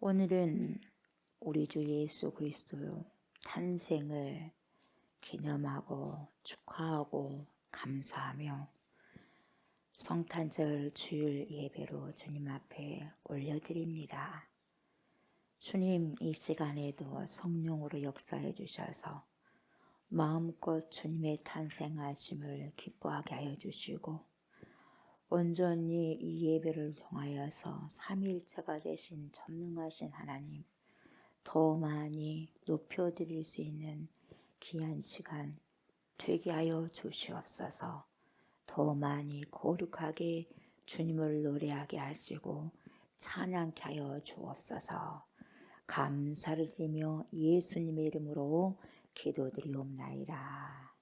오늘은 우리 주 예수 그리스도 탄생을 기념하고 축하하고 감사하며 성탄절 주일 예배로 주님 앞에 올려드립니다. 주님, 이 시간에도 성령으로 역사해 주셔서 마음껏 주님의 탄생하심을 기뻐하게 하여 주시고 온전히 이 예배를 통하여서 삼위일체가 되신 전능하신 하나님 더 많이 높여드릴 수 있는 귀한 시간 되게 하여 주시옵소서. 더 많이 거룩하게 주님을 노래하게 하시고 찬양케 하여 주옵소서. 감사를 드리며 예수님의 이름으로 기도드리옵나이다.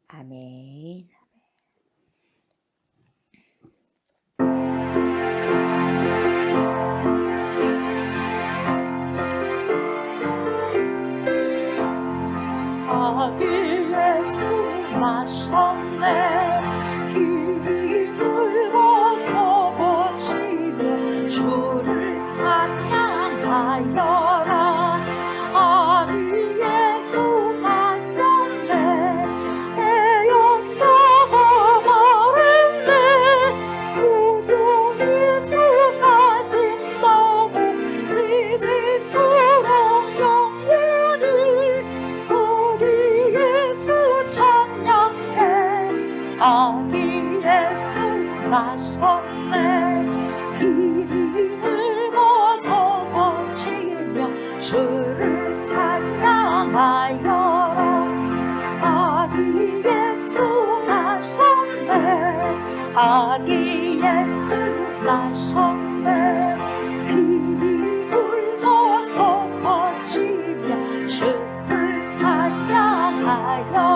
아멘. 아기 예수 나셨네. 길이 붉어서 거치며 주를 찬양하여라. 아기 예수 나셨네. 애연자가 말했네. 우주 이숙하신다고 세세토록 영원히 예수 찬양해. 아기 예수 나셨네. 길이 늙어서 거치며 주를 찬양하여라. 아기 예수 나셨네. 아기 예수 나셨네. 길이 붉어서 거치며 주를 찬양하여라.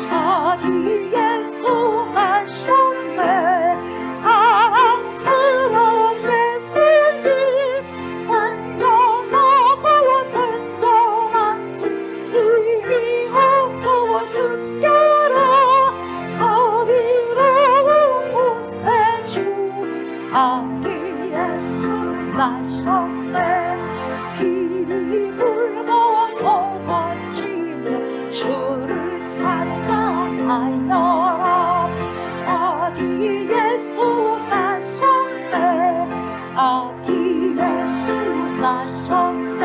아기 예수 나셨네. 사랑스러운 예수님, 완전하고 순전한 주, 의미 없고 순결한 자비로운 구세주. 아기 예수 나셨네. 길이 붉어서 거치며 주를 찬양하여라. 아기 예수 나셨네. 아기 예수 나셨네.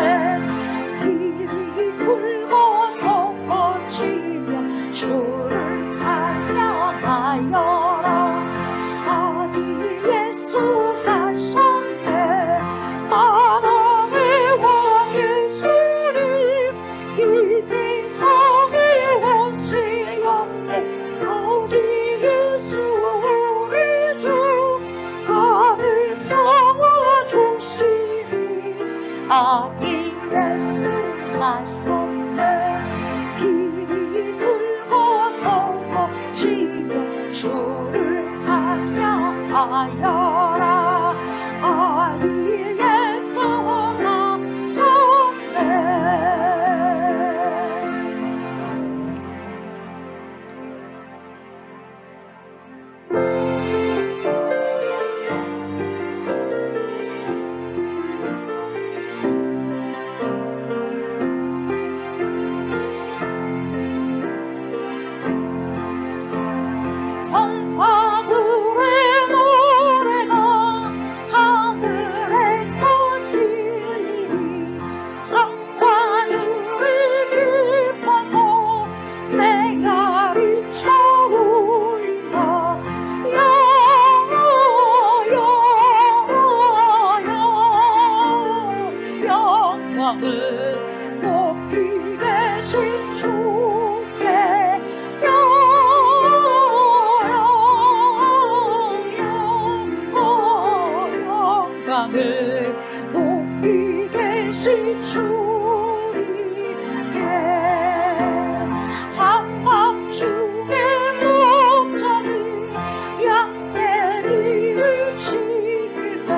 길이 붉어서 거치며 주를 찬양하여라. 아기 예수 나셨네. 만왕의 왕 예수님, 이 세상에 오시었네. 아기 예수 우리 주, 하늘 평화 주시니. 아기 예수 나셨네. 길이 붉어서 거치며 주를 찬양하여라. 아기 예수 나셨네. 천사들의 노래가 하늘에서 들리니 상관들을 기뻐서 메아리 쳐울린다. 영광을 높이 계신 주께 영광을 높이 계신 주님께 한밤중에 목자들이 양떼를 지킬 때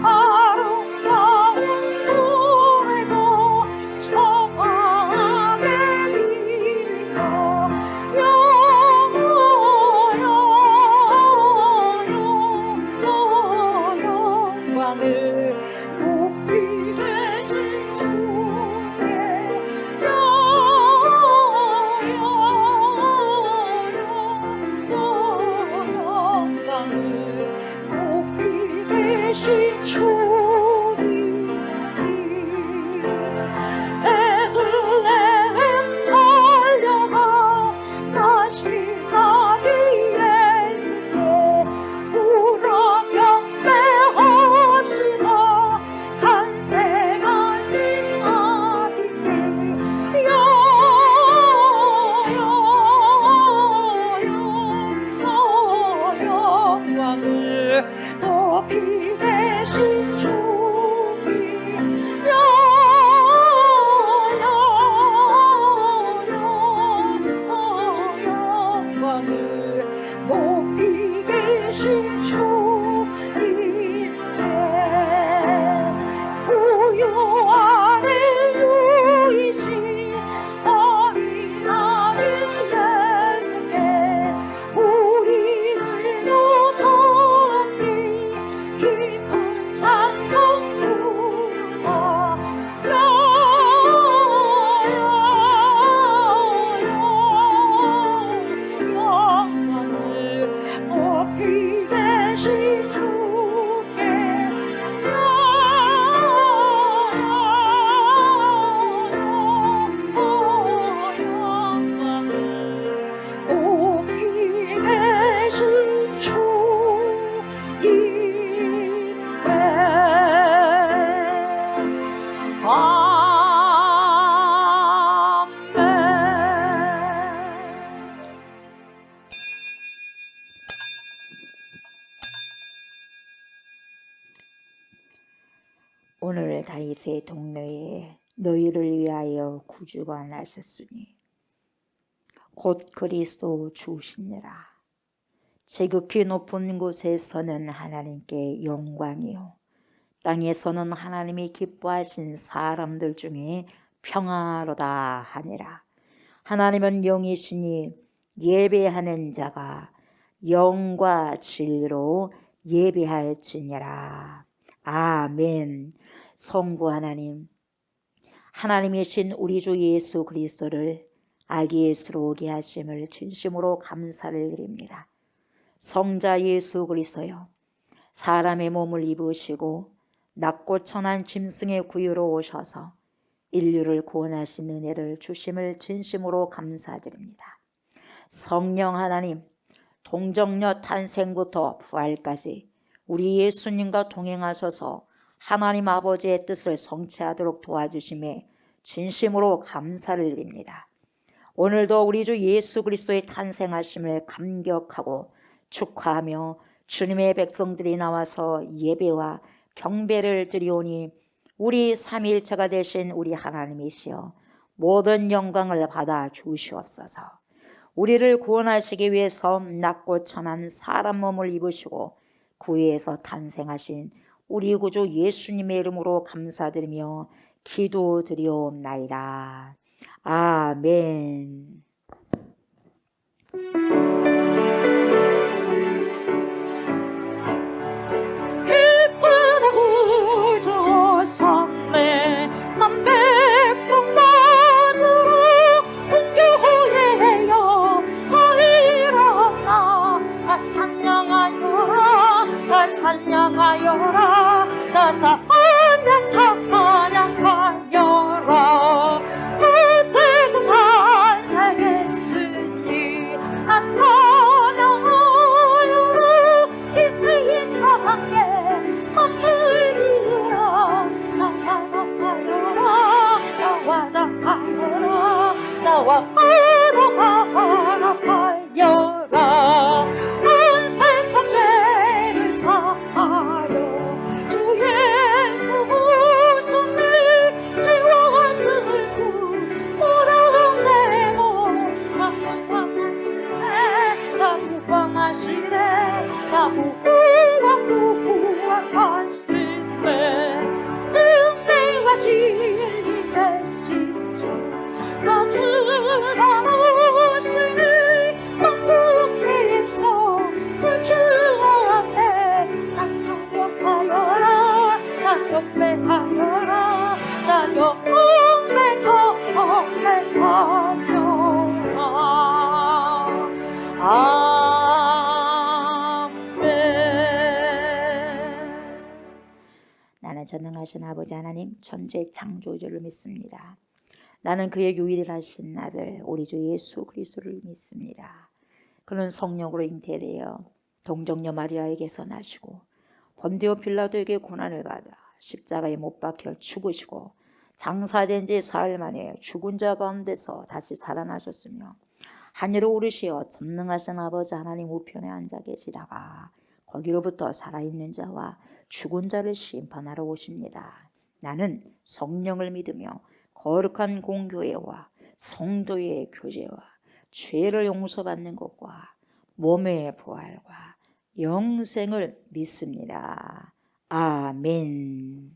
아름다운 노래가 청하게 들리며 영광을 높이 오늘 다윗의 동네에 너희를 위하여 구주가 나셨으니 곧 그리스도 주시니라. 지극히 높은 곳에서는 하나님께 영광이요 땅에서는 하나님이 기뻐하신 사람들 중에 평화로다 하니라. 하나님은 영이시니 예배하는 자가 영과 진리로 예배할지니라. 아멘. 성부 하나님, 하나님이신 우리 주 예수 그리스도를 아기 예수로 오게 하심을 진심으로 감사를 드립니다. 성자 예수 그리스도여, 사람의 몸을 입으시고 낮고 천한 짐승의 구유로 오셔서 인류를 구원하신 은혜를 주심을 진심으로 감사드립니다. 성령 하나님, 동정녀 탄생부터 부활까지 우리 예수님과 동행하셔서 하나님 아버지의 뜻을 성취하도록 도와주심에 진심으로 감사를 드립니다. 오늘도 우리 주 예수 그리스도의 탄생하심을 감격하고 축하하며 주님의 백성들이 나와서 예배와 경배를 드리오니 우리 삼위일체가 되신 우리 하나님이시여 모든 영광을 받아 주시옵소서. 우리를 구원하시기 위해서 낮고 천한 사람 몸을 입으시고 구유에서 탄생하신 우리 구주 예수님의 이름으로 감사드리며 기도드리옵나이다. 아멘. 기쁘다고 구주셨네. 난 백성 맞으러 공교회여 다 일어나. 다 찬양하여라. 다 찬양하여라. 다 찬양하여라. 그 세상 탄생했으니 다 찬양하여라. 이 세상에 만물들아 나와다하여라. 나와다하여라. 나와다하여라. 온 세상 죄를 사하여 주 예수 오셨네. 죄와 슬픔 몰아내고 다 구원하시네. 다 구원하시네. 다 구원하시네. 은혜와 진리 되신 주 다 주나오시니 만국 백성 그 주 앞에 다 찬양하여라. 다 경배하여라. 다 경배하여라. 아멘. 나는 전능하신 아버지 하나님 천재 창조주를 믿습니다. 나는 그의 유일하신 아들 우리 주 예수 그리스도를 믿습니다. 그는 성령으로 잉태되어 동정녀 마리아에게서 나시고 본디오 빌라도에게 고난을 받아 십자가에 못 박혀 죽으시고 장사된 지 사흘 만에 죽은 자 가운데서 다시 살아나셨으며 하늘로 오르시어 전능하신 아버지 하나님 우편에 앉아 계시다가 거기로부터 살아있는 자와 죽은 자를 심판하러 오십니다. 나는 성령을 믿으며 거룩한 공교회와 성도의 교제와 죄를 용서받는 것과 몸의 부활과 영생을 믿습니다. 아멘.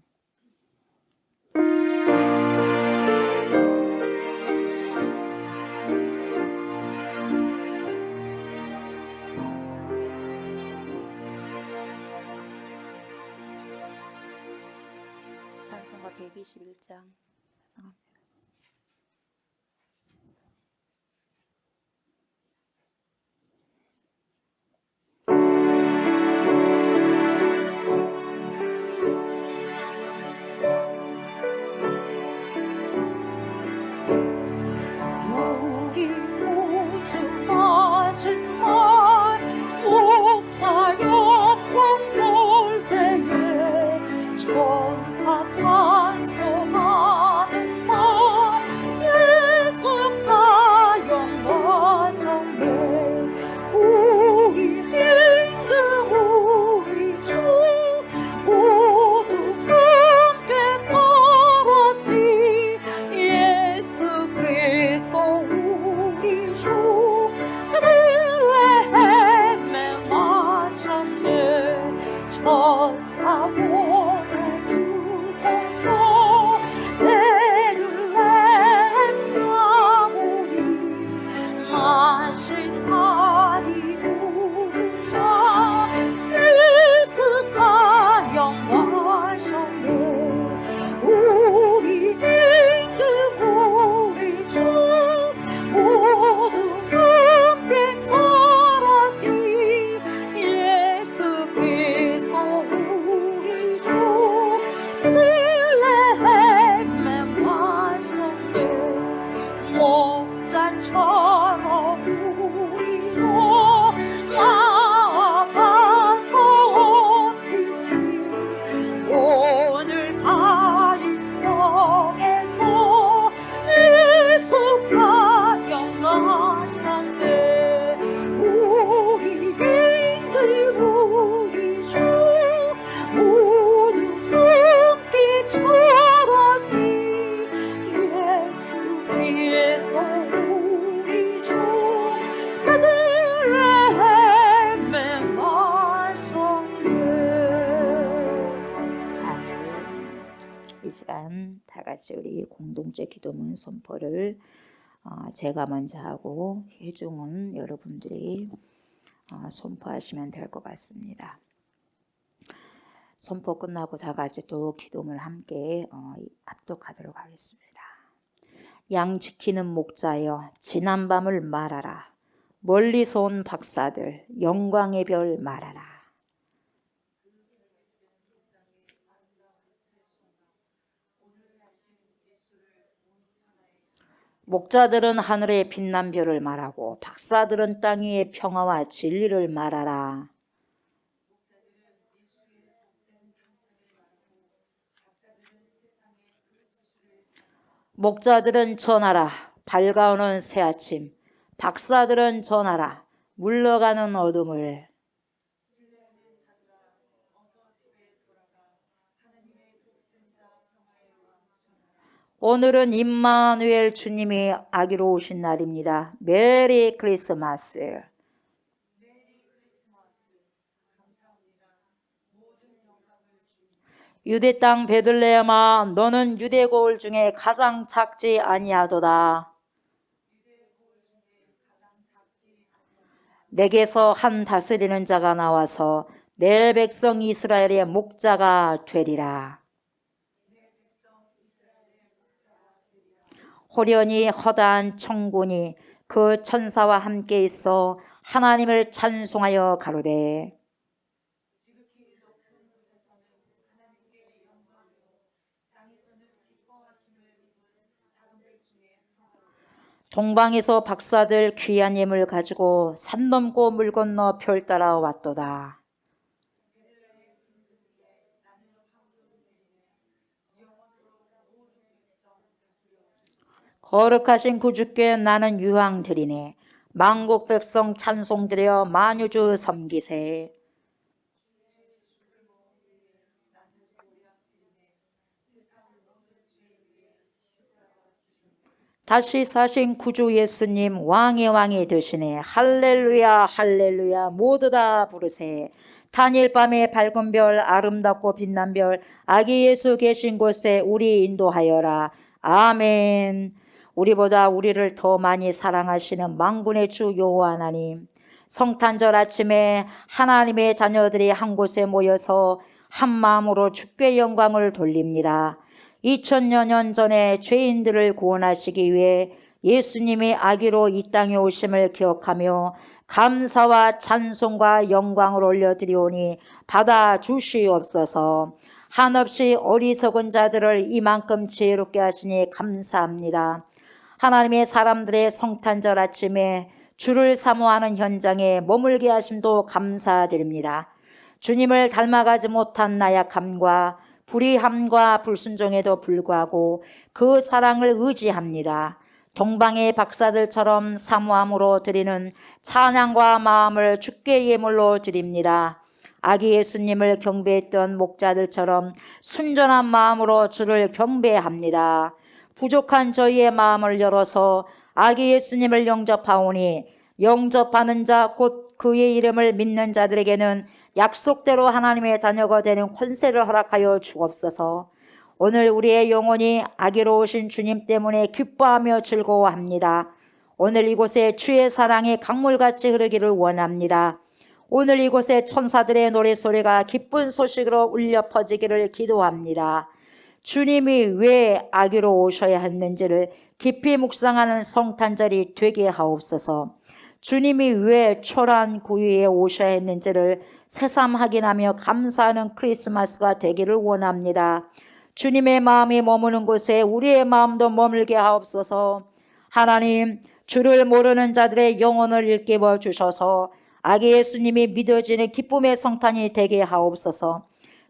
찬송가 121장 우리 구주하신 날 목자 영광 볼 때에 천사 찬송하는 말 저러시 예수 그리스도 우리 주 베들레헴의 말씀에. 이 시간 다 같이 우리 공동체 기도문 선포를 제가 먼저 하고 회중은 여러분들이 선포하시면 될 것 같습니다. 선포 끝나고 다 같이 또 기도문을 함께 합독하도록 하겠습니다. 양 지키는 목자여 지난밤을 말하라. 멀리서 온 박사들 영광의 별 말하라. 목자들은 하늘의 빛난 별을 말하고 박사들은 땅 위의 평화와 진리를 말하라. 목자들은 전하라. 밝아오는 새 아침. 박사들은 전하라. 물러가는 어둠을. 오늘은 임마누엘 주님이 아기로 오신 날입니다. 메리 크리스마스. 유대 땅 베들레헴아 너는 유대 고을 중에 가장 작지 아니하도다. 내게서 한 다스리는 자가 나와서 내 백성 이스라엘의 목자가 되리라. 호련히 허다한 천군이 그 천사와 함께 있어 하나님을 찬송하여 가로되 동방에서 박사들 귀한 예물 가지고 산 넘고 물 건너 별 따라 왔도다. 거룩하신 구주께 나는 유황 드리네. 만국 백성 찬송 드려 만유주 섬기세. 다시 사신 구주 예수님 왕의 왕이 되시네. 할렐루야 할렐루야 모두 다 부르세. 단일 밤의 밝은 별 아름답고 빛난 별 아기 예수 계신 곳에 우리 인도하여라. 아멘. 우리보다 우리를 더 많이 사랑하시는 만군의 주 여호와 하나님, 성탄절 아침에 하나님의 자녀들이 한 곳에 모여서 한 마음으로 주께 영광을 돌립니다. 2000여 년 전에 죄인들을 구원하시기 위해 예수님이 아기로 이 땅에 오심을 기억하며 감사와 찬송과 영광을 올려드리오니 받아 주시옵소서. 한없이 어리석은 자들을 이만큼 지혜롭게 하시니 감사합니다. 하나님의 사람들의 성탄절 아침에 주를 사모하는 현장에 머물게 하심도 감사드립니다. 주님을 닮아가지 못한 나약함과 불의함과 불순종에도 불구하고 그 사랑을 의지합니다. 동방의 박사들처럼 사모함으로 드리는 찬양과 마음을 주께 예물로 드립니다. 아기 예수님을 경배했던 목자들처럼 순전한 마음으로 주를 경배합니다. 부족한 저희의 마음을 열어서 아기 예수님을 영접하오니 영접하는 자 곧 그의 이름을 믿는 자들에게는 약속대로 하나님의 자녀가 되는 권세를 허락하여 주옵소서. 오늘 우리의 영혼이 아기로 오신 주님 때문에 기뻐하며 즐거워합니다. 오늘 이곳에 주의 사랑이 강물같이 흐르기를 원합니다. 오늘 이곳에 천사들의 노래소리가 기쁜 소식으로 울려 퍼지기를 기도합니다. 주님이 왜 아기로 오셔야 했는지를 깊이 묵상하는 성탄절이 되게 하옵소서. 주님이 왜 초라한 구유에 오셔야 했는지를 새삼 확인하며 감사하는 크리스마스가 되기를 원합니다. 주님의 마음이 머무는 곳에 우리의 마음도 머물게 하옵소서. 하나님, 주를 모르는 자들의 영혼을 일깨워 주셔서 아기 예수님이 믿어지는 기쁨의 성탄이 되게 하옵소서.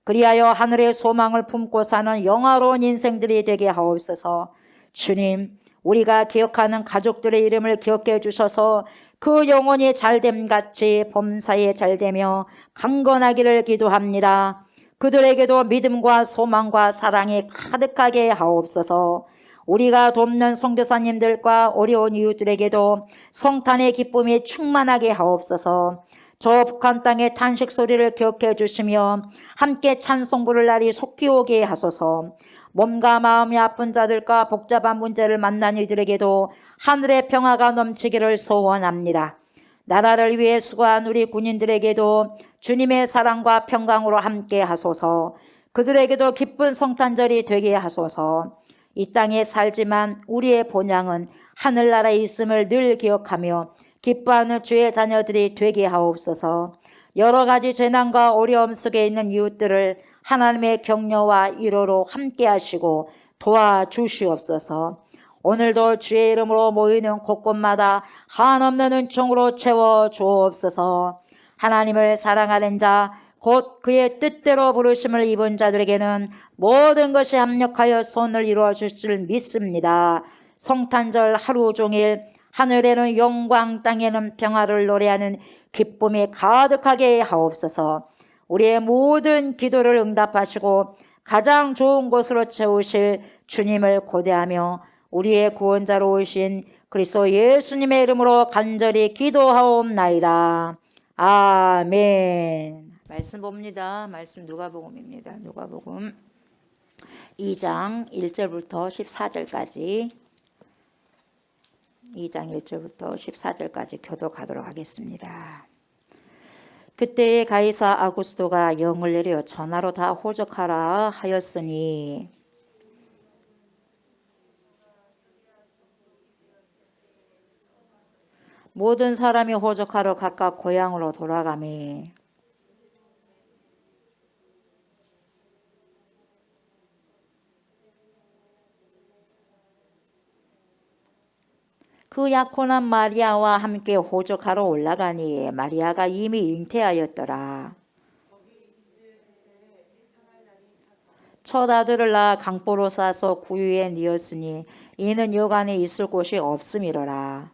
그리하여 하늘의 소망을 품고 사는 영화로운 인생들이 되게 하옵소서. 주님, 우리가 기억하는 가족들의 이름을 기억해 주셔서 그 영혼이 잘됨같이 범사에 잘되며 강건하기를 기도합니다. 그들에게도 믿음과 소망과 사랑이 가득하게 하옵소서. 우리가 돕는 선교사님들과 어려운 이웃들에게도 성탄의 기쁨이 충만하게 하옵소서. 저 북한 땅의 탄식 소리를 기억해 주시며 함께 찬송 부를 날이 속히 오게 하소서. 몸과 마음이 아픈 자들과 복잡한 문제를 만난 이들에게도 하늘의 평화가 넘치기를 소원합니다. 나라를 위해 수고한 우리 군인들에게도 주님의 사랑과 평강으로 함께 하소서. 그들에게도 기쁜 성탄절이 되게 하소서. 이 땅에 살지만 우리의 본향은 하늘나라에 있음을 늘 기억하며 기뻐하는 주의 자녀들이 되게 하옵소서. 여러 가지 재난과 어려움 속에 있는 이웃들을 하나님의 격려와 위로로 함께 하시고 도와주시옵소서. 오늘도 주의 이름으로 모이는 곳곳마다 한없는 은총으로 채워주옵소서. 하나님을 사랑하는 자, 곧 그의 뜻대로 부르심을 입은 자들에게는 모든 것이 합력하여 선을 이루어 줄 줄 믿습니다. 성탄절 하루 종일 하늘에는 영광, 땅에는 평화를 노래하는 기쁨이 가득하게 하옵소서. 우리의 모든 기도를 응답하시고 가장 좋은 곳으로 채우실 주님을 고대하며 우리의 구원자로 오신 그리스도 예수님의 이름으로 간절히 기도하옵나이다. 아멘. 말씀 봅니다. 말씀 누가복음입니다. 누가복음 2장 1절부터 14절까지 2장 1절부터 14절까지 교독하도록 하겠습니다. 그때에 가이사 아구스토가 영을 내려 전하로 다 호적하라 하였으니 모든 사람이 호적하러 각각 고향으로 돌아가매 그 약혼한 마리아와 함께 호적하러 올라가니 마리아가 이미 잉태하였더라. 첫 아들을 낳아 강보로 싸서 구유에 뉘었으니 이는 여간에 있을 곳이 없음이로라.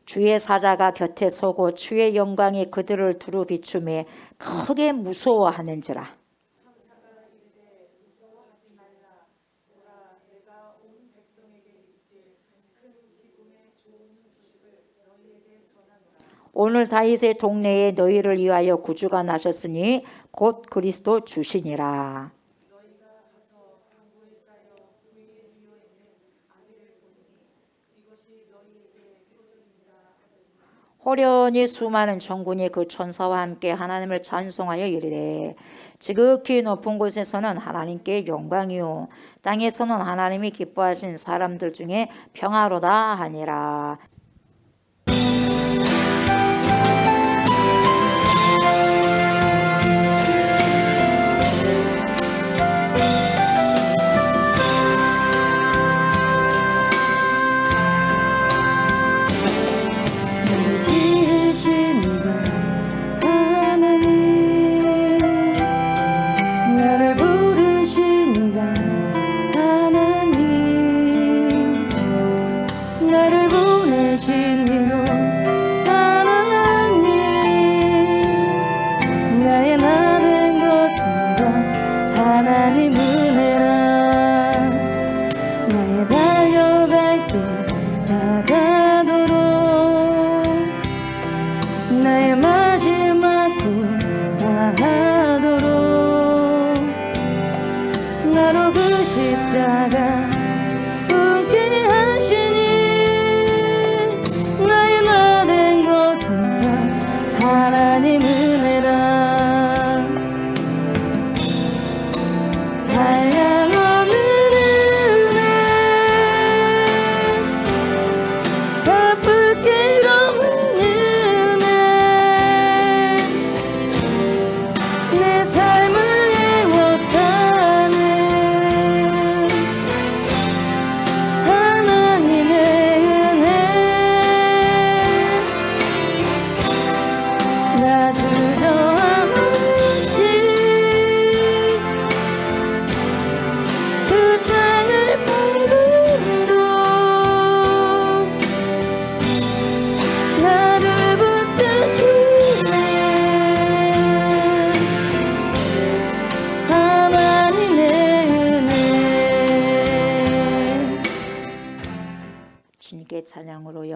주의 사자가 곁에 서고 주의 영광이 그들을 두루 비추매 크게 무서워하는지라. 오늘 다윗의 동네에 너희를 위하여 구주가 나셨으니 곧 그리스도 주시니라. 호련히 수많은 천군이 그 천사와 함께 하나님을 찬송하여 이르되 지극히 높은 곳에서는 하나님께 영광이요 땅에서는 하나님이 기뻐하신 사람들 중에 평화로다 하니라.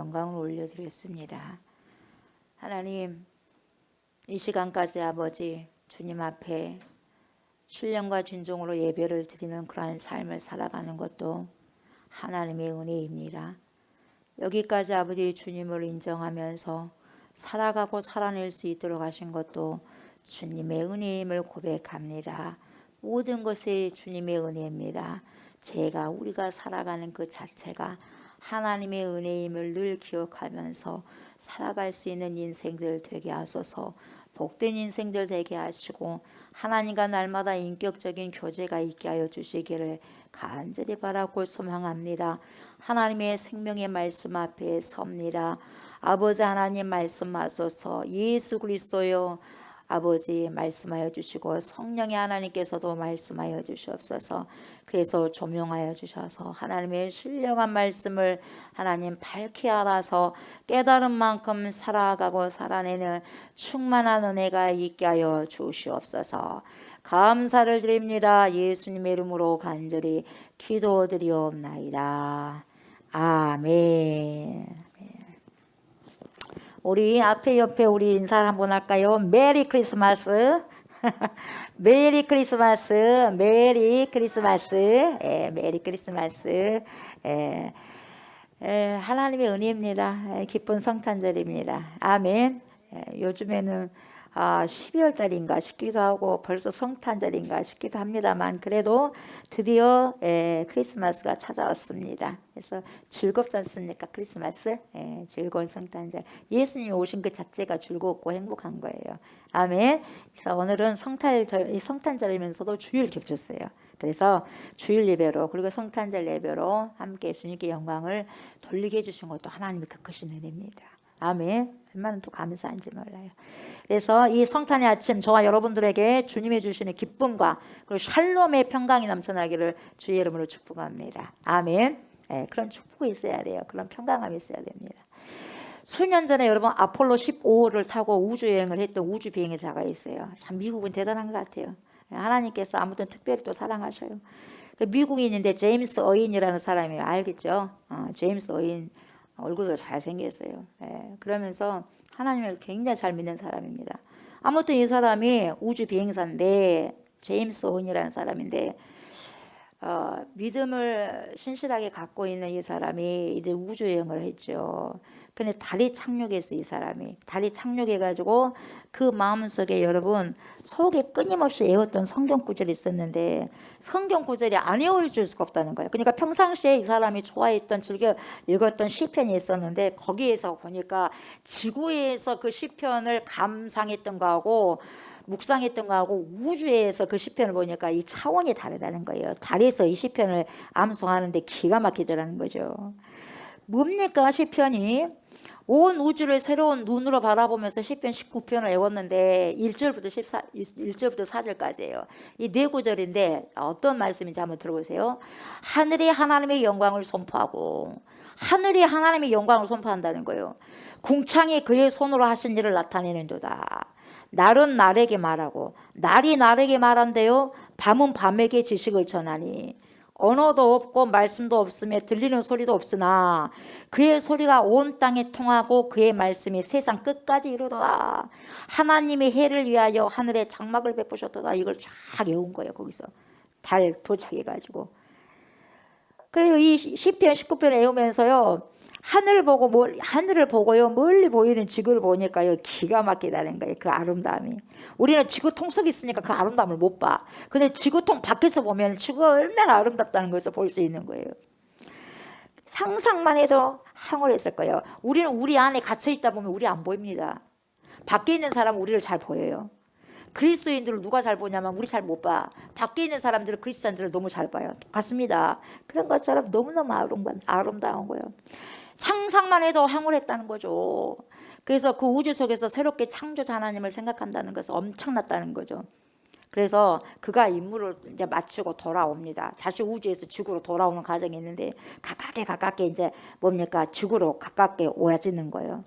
영광을 올려드렸습니다. 하나님, 이 시간까지 아버지 주님 앞에 신령과 진정으로 예배를 드리는 그러한 삶을 살아가는 것도 하나님의 은혜입니다. 여기까지 아버지 주님을 인정하면서 살아가고 살아낼 수 있도록 하신 것도 주님의 은혜임을 고백합니다. 모든 것이 주님의 은혜입니다. 우리가 살아가는 그 자체가 하나님의 은혜임을 늘 기억하면서 살아갈 수 있는 인생들 되게 하소서. 복된 인생들 되게 하시고 하나님과 날마다 인격적인 교제가 있게 하여 주시기를 간절히 바라고 소망합니다. 하나님의 생명의 말씀 앞에 섭니다. 아버지 하나님 말씀하소서. 예수 그리스도요 아버지 말씀하여 주시고 성령의 하나님께서도 말씀하여 주시옵소서. 그래서 조명하여 주셔서 하나님의 신령한 말씀을 하나님 밝히 알아서 깨달은 만큼 살아가고 살아내는 충만한 은혜가 있게 하여 주시옵소서. 감사를 드립니다. 예수님의 이름으로 간절히 기도드리옵나이다. 아멘. 우리 앞에 옆에 우리 인사를 한번 할까요? 메리 크리스마스. 메리 크리스마스. 메리 크리스마스. 메리 크리스마스. 하나님의 은혜입니다. 기쁜 성탄절입니다. 아멘. 요즘에는 12월 달인가 싶기도 하고 벌써 성탄절인가 싶기도 합니다만 그래도 드디어 크리스마스가 찾아왔습니다. 그래서 즐겁지 않습니까? 크리스마스 즐거운 성탄절, 예수님이 오신 그 자체가 즐겁고 행복한 거예요. 아멘. 그래서 오늘은 성탄절이면서도 주일 겹쳤어요. 그래서 주일 예배로 그리고 성탄절 예배로 함께 주님께 영광을 돌리게 해주신 것도 하나님의 그 크신 은혜입니다. 아멘. 얼마나 또 감사한지 몰라요. 그래서 이 성탄의 아침 저와 여러분들에게 주님이 주시는 기쁨과 그리고 샬롬의 평강이 넘쳐나기를 주의 이름으로 축복합니다. 아멘. 그런 축복이 있어야 돼요. 그런 평강함이 있어야 됩니다. 수년 전에 여러분 아폴로 15호를 타고 우주여행을 했던 우주 비행사가 있어요. 참 미국은 대단한 것 같아요. 하나님께서 아무튼 특별히 또 사랑하셔요. 미국인인데 제임스 어인이라는 사람이에요. 알겠죠? 제임스 어인 얼굴도 잘생겼어요. 그러면서 하나님을 굉장히 잘 믿는 사람입니다. 아무튼 이 사람이 우주 비행사인데 제임스 어인이라는 사람인데 믿음을 신실하게 갖고 있는 이 사람이 이제 우주 여행을 했죠. 근데 달에 착륙했어. 이 사람이 달에 착륙해가지고 그 마음속에 여러분 속에 끊임없이 외웠던 성경 구절이 있었는데 성경 구절이 안 외워질 수가 없다는 거예요. 그러니까 평상시에 이 사람이 좋아했던 즐겨 읽었던 시편이 있었는데 거기에서 보니까 지구에서 그 시편을 감상했던 거하고 묵상했던 거하고 우주에서 그 시편을 보니까 이 차원이 다르다는 거예요. 달에서 이 시편을 암송하는데 기가 막히더라는 거죠. 뭡니까 시편이? 온 우주를 새로운 눈으로 바라보면서 시편 19편을 외웠는데 1절부터 4절까지예요. 이 네 구절인데 어떤 말씀인지 한번 들어보세요. 하늘이 하나님의 영광을 선포하고, 하늘이 하나님의 영광을 선포한다는 거예요. 궁창이 그의 손으로 하신 일을 나타내는도다. 날은 날에게 말하고 날이 날에게 말한대요. 밤은 밤에게 지식을 전하니 언어도 없고 말씀도 없으며 들리는 소리도 없으나 그의 소리가 온 땅에 통하고 그의 말씀이 세상 끝까지 이르도다. 하나님이 해를 위하여 하늘에 장막을 베푸셨도다. 이걸 쫙 외운 거예요. 거기서 달 도착해가지고. 그리고 이 시편 19편 외우면서요, 하늘을 보고요 멀리 보이는 지구를 보니까요 기가 막히다는 거예요. 그 아름다움이. 우리는 지구통 속에 있으니까 그 아름다움을 못 봐. 근데 지구통 밖에서 보면 지구가 얼마나 아름답다는 것을 볼 수 있는 거예요. 상상만 해도 황홀했을 거예요. 우리는 우리 안에 갇혀 있다 보면 우리 안 보입니다. 밖에 있는 사람은 우리를 잘 보여요. 그리스도인들을 누가 잘 보냐면 우리 잘 못 봐. 밖에 있는 사람들은 그리스도인들을 너무 잘 봐요. 같습니다. 그런 것처럼 너무너무 아름다운 거예요. 상상만 해도 황홀했다는 거죠. 그래서 그 우주 속에서 새롭게 창조자 하나님을 생각한다는 것은 엄청났다는 거죠. 그래서 그가 임무를 이제 마치고 돌아옵니다. 다시 우주에서 지구로 돌아오는 과정이 있는데 가깝게 이제 뭡니까? 지구로 가깝게 오야지는 거예요.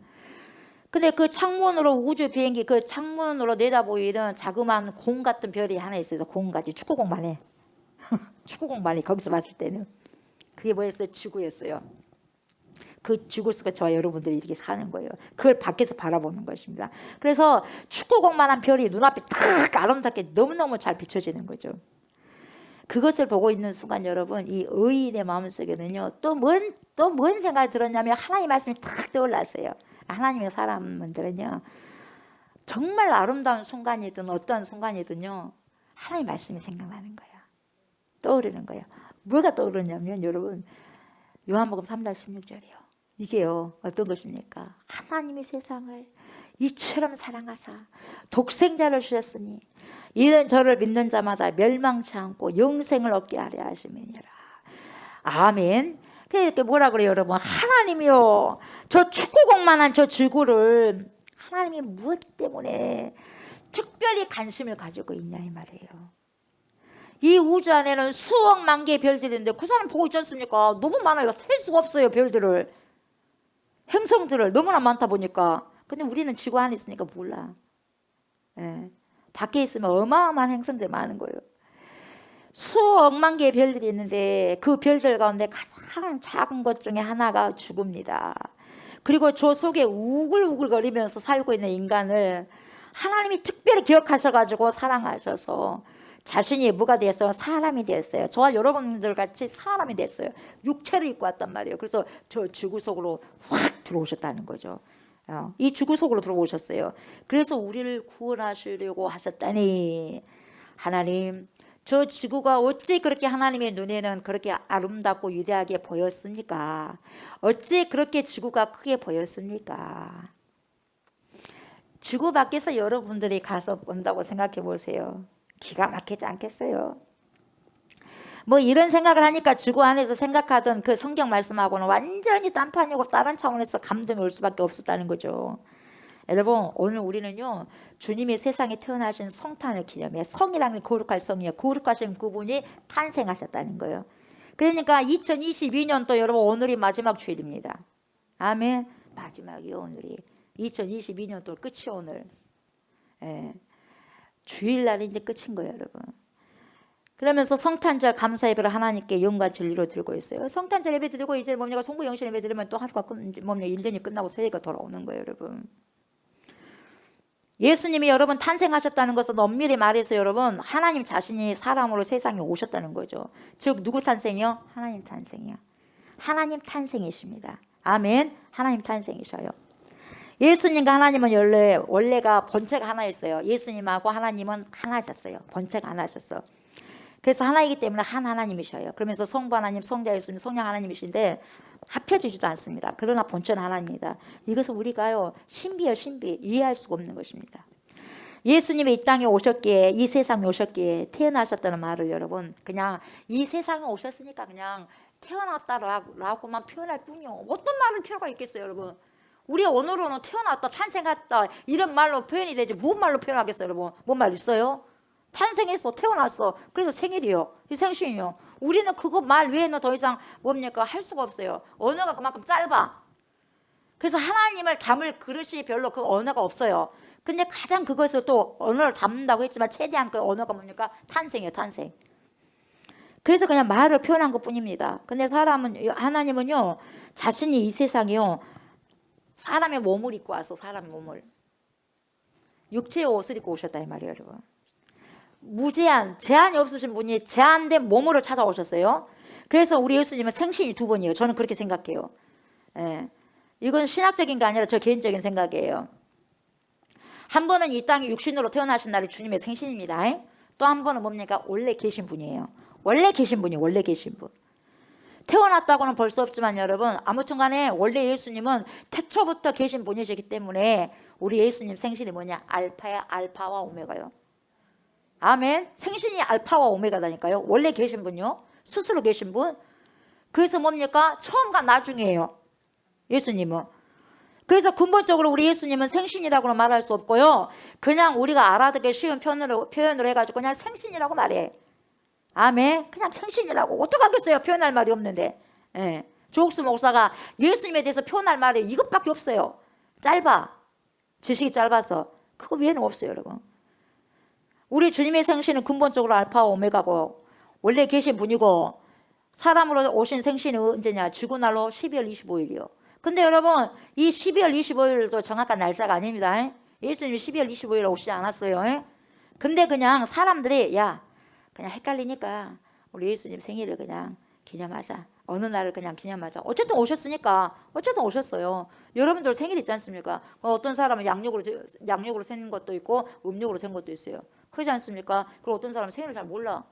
근데 그 창문으로 우주 비행기 그 창문으로 내다보이는 자그마한 공 같은 별이 하나 있어요. 공같이 축구공만 해. 축구공만 해. 거기서 봤을 때는 그게 뭐였어요? 지구였어요. 그 죽을 수가 저와 여러분들이 이렇게 사는 거예요. 그걸 밖에서 바라보는 것입니다. 그래서 축구공만한 별이 눈앞에 탁 아름답게 너무너무 잘 비춰지는 거죠. 그것을 보고 있는 순간 여러분, 이 의인의 마음속에는요 또 뭔 생각이 들었냐면 하나님 말씀이 탁 떠올랐어요. 하나님의 사람들은요 정말 아름다운 순간이든 어떠한 순간이든요 하나님 말씀이 생각나는 거예요. 떠오르는 거예요. 뭐가 떠오르냐면 여러분, 요한복음 3장 16절이요. 이게요 어떤 것입니까? 하나님이 세상을 이처럼 사랑하사 독생자를 주셨으니 이는 저를 믿는 자마다 멸망치 않고 영생을 얻게 하려 하심이니라. 아멘. 그러니까 뭐라 그래요 여러분? 하나님이요 저 축구공만한 저 지구를 하나님이 무엇 때문에 특별히 관심을 가지고 있냐 이 말이에요. 이 우주 안에는 수억만 개의 별들이 있는데 그 사람 보고 있지 않습니까? 너무 많아요. 셀 수가 없어요. 별들을, 행성들을 너무나 많다 보니까. 근데 우리는 지구 안에 있으니까 몰라. 예. 밖에 있으면 어마어마한 행성들이 많은 거예요. 수억만 개의 별들이 있는데 그 별들 가운데 가장 작은 것 중에 하나가 죽음이다. 그리고 저 속에 우글우글거리면서 살고 있는 인간을 하나님이 특별히 기억하셔가지고 사랑하셔서 자신이 뭐가 됐어요? 사람이 됐어요. 저와 여러분들 같이 사람이 됐어요. 육체를 입고 왔단 말이에요. 그래서 저 지구 속으로 확 들어오셨다는 거죠. 이 지구 속으로 들어오셨어요. 그래서 우리를 구원하시려고 하셨다니. 하나님, 저 지구가 어찌 그렇게 하나님의 눈에는 그렇게 아름답고 위대하게 보였습니까? 어찌 그렇게 지구가 크게 보였습니까? 지구 밖에서 여러분들이 가서 본다고 생각해 보세요. 기가 막히지 않겠어요? 뭐 이런 생각을 하니까 지구 안에서 생각하던 그 성경 말씀하고는 완전히 딴판이고 다른 차원에서 감동이 올 수밖에 없었다는 거죠. 여러분, 오늘 우리는요 주님이 세상에 태어나신 성탄을 기념해, 성이라는 거룩할 성이에요. 거룩하신 그분이 탄생하셨다는 거예요. 그러니까 2022년도 여러분 오늘이 마지막 주일입니다. 아멘. 마지막이요 오늘이. 2022년도 끝이 오늘. 예. 주일날이 이제 끝인 거예요 여러분. 그러면서 성탄절 감사 예배를 하나님께 영과 진리로 드리고 있어요. 성탄절 예배 드리고 이제 뭡니까 송구영신 예배 드리면 또 하루가 뭡니까 1년이 끝나고 새해가 돌아오는 거예요 여러분. 예수님이 여러분 탄생하셨다는 것은 엄밀히 말해서 여러분 하나님 자신이 사람으로 세상에 오셨다는 거죠. 즉 누구 탄생이요? 하나님 탄생이요. 하나님 탄생이십니다. 아멘. 하나님 탄생이셔요. 예수님과 하나님은 원래가 본체가 하나였어요. 예수님하고 하나님은 하나셨어요. 본체가 하나셨어. 그래서 하나이기 때문에 한 하나님이셔요. 그러면서 성부 하나님, 성자 예수님, 성령 하나님이신데 합해지지도 않습니다. 그러나 본체는 하나님입니다. 이것은 우리가요 신비요 신비, 이해할 수가 없는 것입니다. 예수님이 이 땅에 오셨기에, 이 세상에 오셨기에 태어나셨다는 말을 여러분 그냥 이 세상에 오셨으니까 그냥 태어났다라고만 표현할 뿐이요. 어떤 말을 필요가 있겠어요 여러분. 우리가 오늘로는 태어났다, 탄생했다 이런 말로 표현이 되지 뭔 말로 표현하겠어요 여러분. 뭔 말 있어요? 탄생했어, 태어났어. 그래서 생일이요, 이 생신이요. 우리는 그거 말 외에는 더 이상 뭡니까 할 수가 없어요. 언어가 그만큼 짧아. 그래서 하나님을 담을 그릇이 별로 그 언어가 없어요. 근데 가장 그것을 또 언어를 담는다고 했지만 최대한 그 언어가 뭡니까? 탄생이에요, 탄생. 그래서 그냥 말을 표현한 것 뿐입니다. 근데 하나님은요 자신이 이 세상이요 사람의 몸을 입고 와서 사람의 몸을 육체의 옷을 입고 오셨다 이 말이에요 여러분. 무제한, 제한이 없으신 분이 제한된 몸으로 찾아오셨어요. 그래서 우리 예수님은 생신이 두 번이에요. 저는 그렇게 생각해요. 예. 이건 신학적인 게 아니라 저 개인적인 생각이에요. 한 번은 이 땅에 육신으로 태어나신 날이 주님의 생신입니다. 또 한 번은 뭡니까? 원래 계신 분이에요. 원래 계신 분이에요. 원래 계신 분. 태어났다고는 볼 수 없지만 여러분 아무튼 간에 원래 예수님은 태초부터 계신 분이시기 때문에 우리 예수님 생신이 뭐냐? 알파와 오메가요. 아멘. 생신이 알파와 오메가다니까요. 원래 계신 분요. 스스로 계신 분. 그래서 뭡니까? 처음과 나중이에요. 예수님은. 그래서 근본적으로 우리 예수님은 생신이라고는 말할 수 없고요. 그냥 우리가 알아듣기 쉬운 표현을 해가지고 그냥 생신이라고 말해. 아멘. 그냥 생신이라고. 어떡하겠어요? 표현할 말이 없는데. 예. 조옥수 목사가 예수님에 대해서 표현할 말이 이것밖에 없어요. 짧아. 지식이 짧아서. 그거 외에는 없어요 여러분. 우리 주님의 생신은 근본적으로 알파와 오메가고 원래 계신 분이고 사람으로 오신 생신은 언제냐? 죽은 날로 12월 25일이요. 근데 여러분 이 12월 25일도 정확한 날짜가 아닙니다. 예수님이 12월 25일에 오시지 않았어요. 근데 그냥 사람들이 야 그냥 헷갈리니까 우리 예수님 생일을 그냥 기념하자. 어느 날을 그냥 기념하자. 어쨌든 오셨으니까 어쨌든 오셨어요. 여러분들 생일 있지 않습니까? 어떤 사람은 양력으로 센 것도 있고 음력으로 센 것도 있어요. 그러지 않습니까? 그리고 어떤 사람은 생일을 잘 몰라.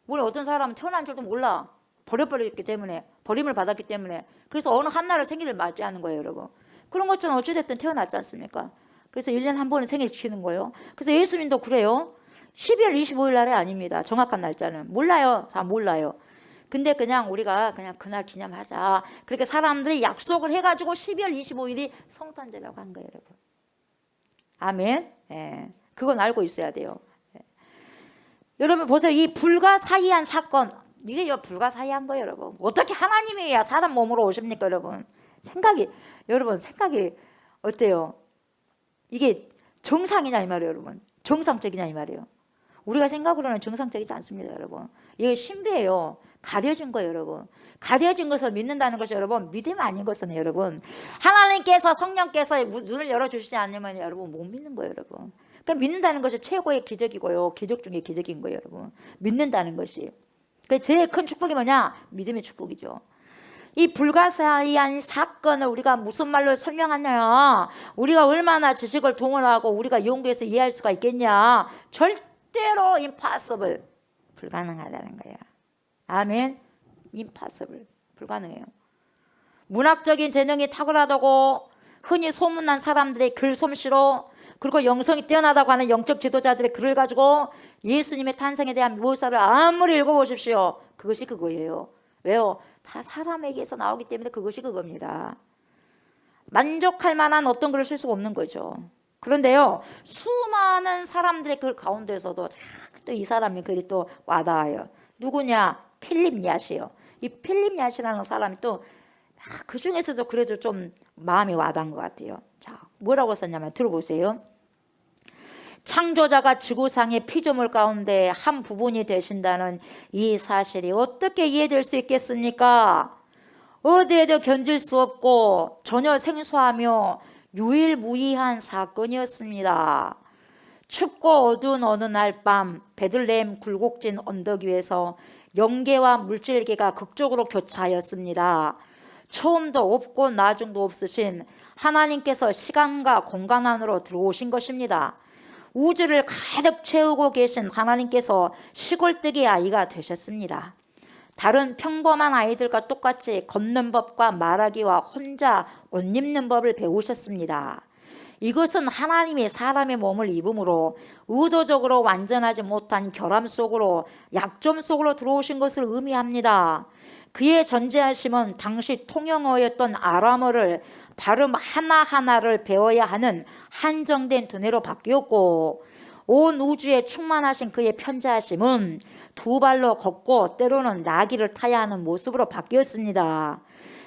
우리 어떤 사람은 태어난 줄도 몰라. 버려버렸기 때문에, 버림을 받았기 때문에. 그래서 어느 한날을 생일을 맞이하는 거예요, 여러분. 그런 것처럼 어찌됐든 태어났지 않습니까? 그래서 1년에 한 번은 생일 지키는 거예요. 그래서 예수님도 그래요. 12월 25일 날에 아닙니다. 정확한 날짜는. 몰라요. 다 몰라요. 근데 그냥 우리가 그냥 그날 기념하자. 그렇게 사람들이 약속을 해가지고 12월 25일이 성탄제라고 한 거예요, 여러분. 아멘. 예. 그건 알고 있어야 돼요. 예. 여러분 보세요. 이 불가사의한 사건. 이게 불가사의한 거예요, 여러분. 어떻게 하나님이야 사람 몸으로 오십니까, 여러분? 여러분 생각이 어때요? 이게 정상이냐 이 말이에요, 여러분. 정상적이냐 이 말이에요. 우리가 생각으로는 정상적이지 않습니다, 여러분. 이게 신비예요. 가려진 거예요, 여러분. 가려진 것을 믿는다는 것이 여러분 믿음 아닌 것은 여러분 하나님께서 성령께서 눈을 열어주시지 않으면 여러분 못 믿는 거예요, 여러분. 그러니까 믿는다는 것이 최고의 기적이고요. 기적 중에 기적인 거예요, 여러분. 믿는다는 것이. 그 제일 큰 축복이 뭐냐? 믿음의 축복이죠. 이 불가사의한 사건을 우리가 무슨 말로 설명하냐? 우리가 얼마나 지식을 동원하고 우리가 연구해서 이해할 수가 있겠냐? 절대로 impossible, 불가능하다는 거야. 아멘. impossible, 불가능해요. 문학적인 재능이 탁월하다고 흔히 소문난 사람들의 글 솜씨로 그리고 영성이 뛰어나다고 하는 영적 지도자들의 글을 가지고 예수님의 탄생에 대한 묘사를 아무리 읽어보십시오. 그것이 그거예요. 왜요? 다 사람에게서 나오기 때문에 그것이 그겁니다. 만족할 만한 어떤 글을 쓸 수가 없는 거죠. 그런데요, 수많은 사람들의 글 가운데서도 또 이 사람의 글이 또 와닿아요. 누구냐? 필립 야시요. 이 필립 야시라는 사람이 또 그 중에서도 그래도 좀 마음이 와닿은 것 같아요. 자, 뭐라고 썼냐면 들어보세요. 창조자가 지구상의 피조물 가운데 한 부분이 되신다는 이 사실이 어떻게 이해될 수 있겠습니까? 어디에도 견질 수 없고 전혀 생소하며 유일무이한 사건이었습니다. 춥고 어두운 어느 날 밤 베들레헴 굴곡진 언덕 위에서 영계와 물질계가 극적으로 교차하였습니다. 처음도 없고 나중도 없으신 하나님께서 시간과 공간 안으로 들어오신 것입니다. 우주를 가득 채우고 계신 하나님께서 시골뜨기 아이가 되셨습니다. 다른 평범한 아이들과 똑같이 걷는 법과 말하기와 혼자 옷 입는 법을 배우셨습니다. 이것은 하나님이 사람의 몸을 입음으로 의도적으로 완전하지 못한 결함 속으로 약점 속으로 들어오신 것을 의미합니다. 그의 전제하심은 당시 통영어였던 아람어를 발음 하나하나를 배워야 하는 한정된 두뇌로 바뀌었고 온 우주에 충만하신 그의 편재하심은 두 발로 걷고 때로는 나귀를 타야 하는 모습으로 바뀌었습니다.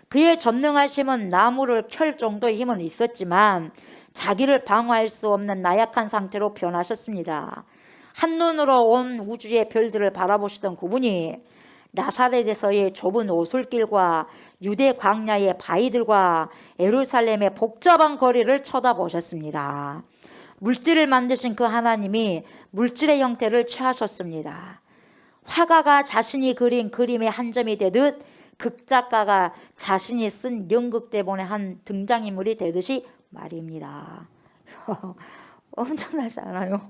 그의 전능하심은 나무를 켤 정도의 힘은 있었지만 자기를 방어할 수 없는 나약한 상태로 변하셨습니다. 한눈으로 온 우주의 별들을 바라보시던 그분이 나사렛에서의 좁은 오솔길과 유대 광야의 바위들과 예루살렘의 복잡한 거리를 쳐다보셨습니다. 물질을 만드신 그 하나님이 물질의 형태를 취하셨습니다. 화가가 자신이 그린 그림의 한 점이 되듯 극작가가 자신이 쓴 연극대본의 한 등장인물이 되듯이 말입니다. 엄청나지 않아요?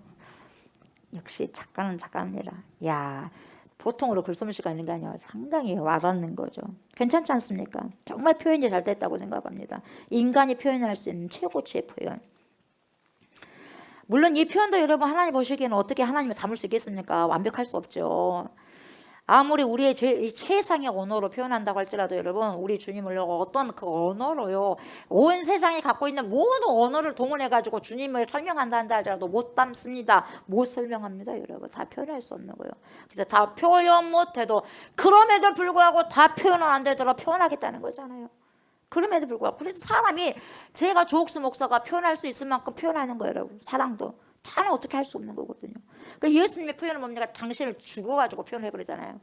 역시 작가는 작가입니다. 야, 보통으로 글솜씨가 있는 게 아니라 상당히 와닿는 거죠. 괜찮지 않습니까? 정말 표현이 잘 됐다고 생각합니다. 인간이 표현할 수 있는 최고치의 표현. 물론 이 표현도 여러분 하나님 보시기에는 어떻게 하나님을 담을 수 있겠습니까? 완벽할 수 없죠. 아무리 우리의 최상의 언어로 표현한다고 할지라도 여러분 우리 주님을 어떤 그 언어로요 온 세상이 갖고 있는 모든 언어를 동원해가지고 주님을 설명한다 한다 할지라도 못 담습니다. 못 설명합니다. 여러분 다 표현할 수 없는 거예요. 그래서 다 표현 못해도 그럼에도 불구하고 다 표현은 안 되더라도 표현하겠다는 거잖아요. 그럼에도 불구하고 그래도 사람이 제가 조옥수 목사가 표현할 수 있을 만큼 표현하는 거예요. 여러분 사랑도 다는 어떻게 할 수 없는 거거든요. 그러니까 예수님의 표현은 뭡니까? 당신을 죽어가지고 표현해버리잖아요.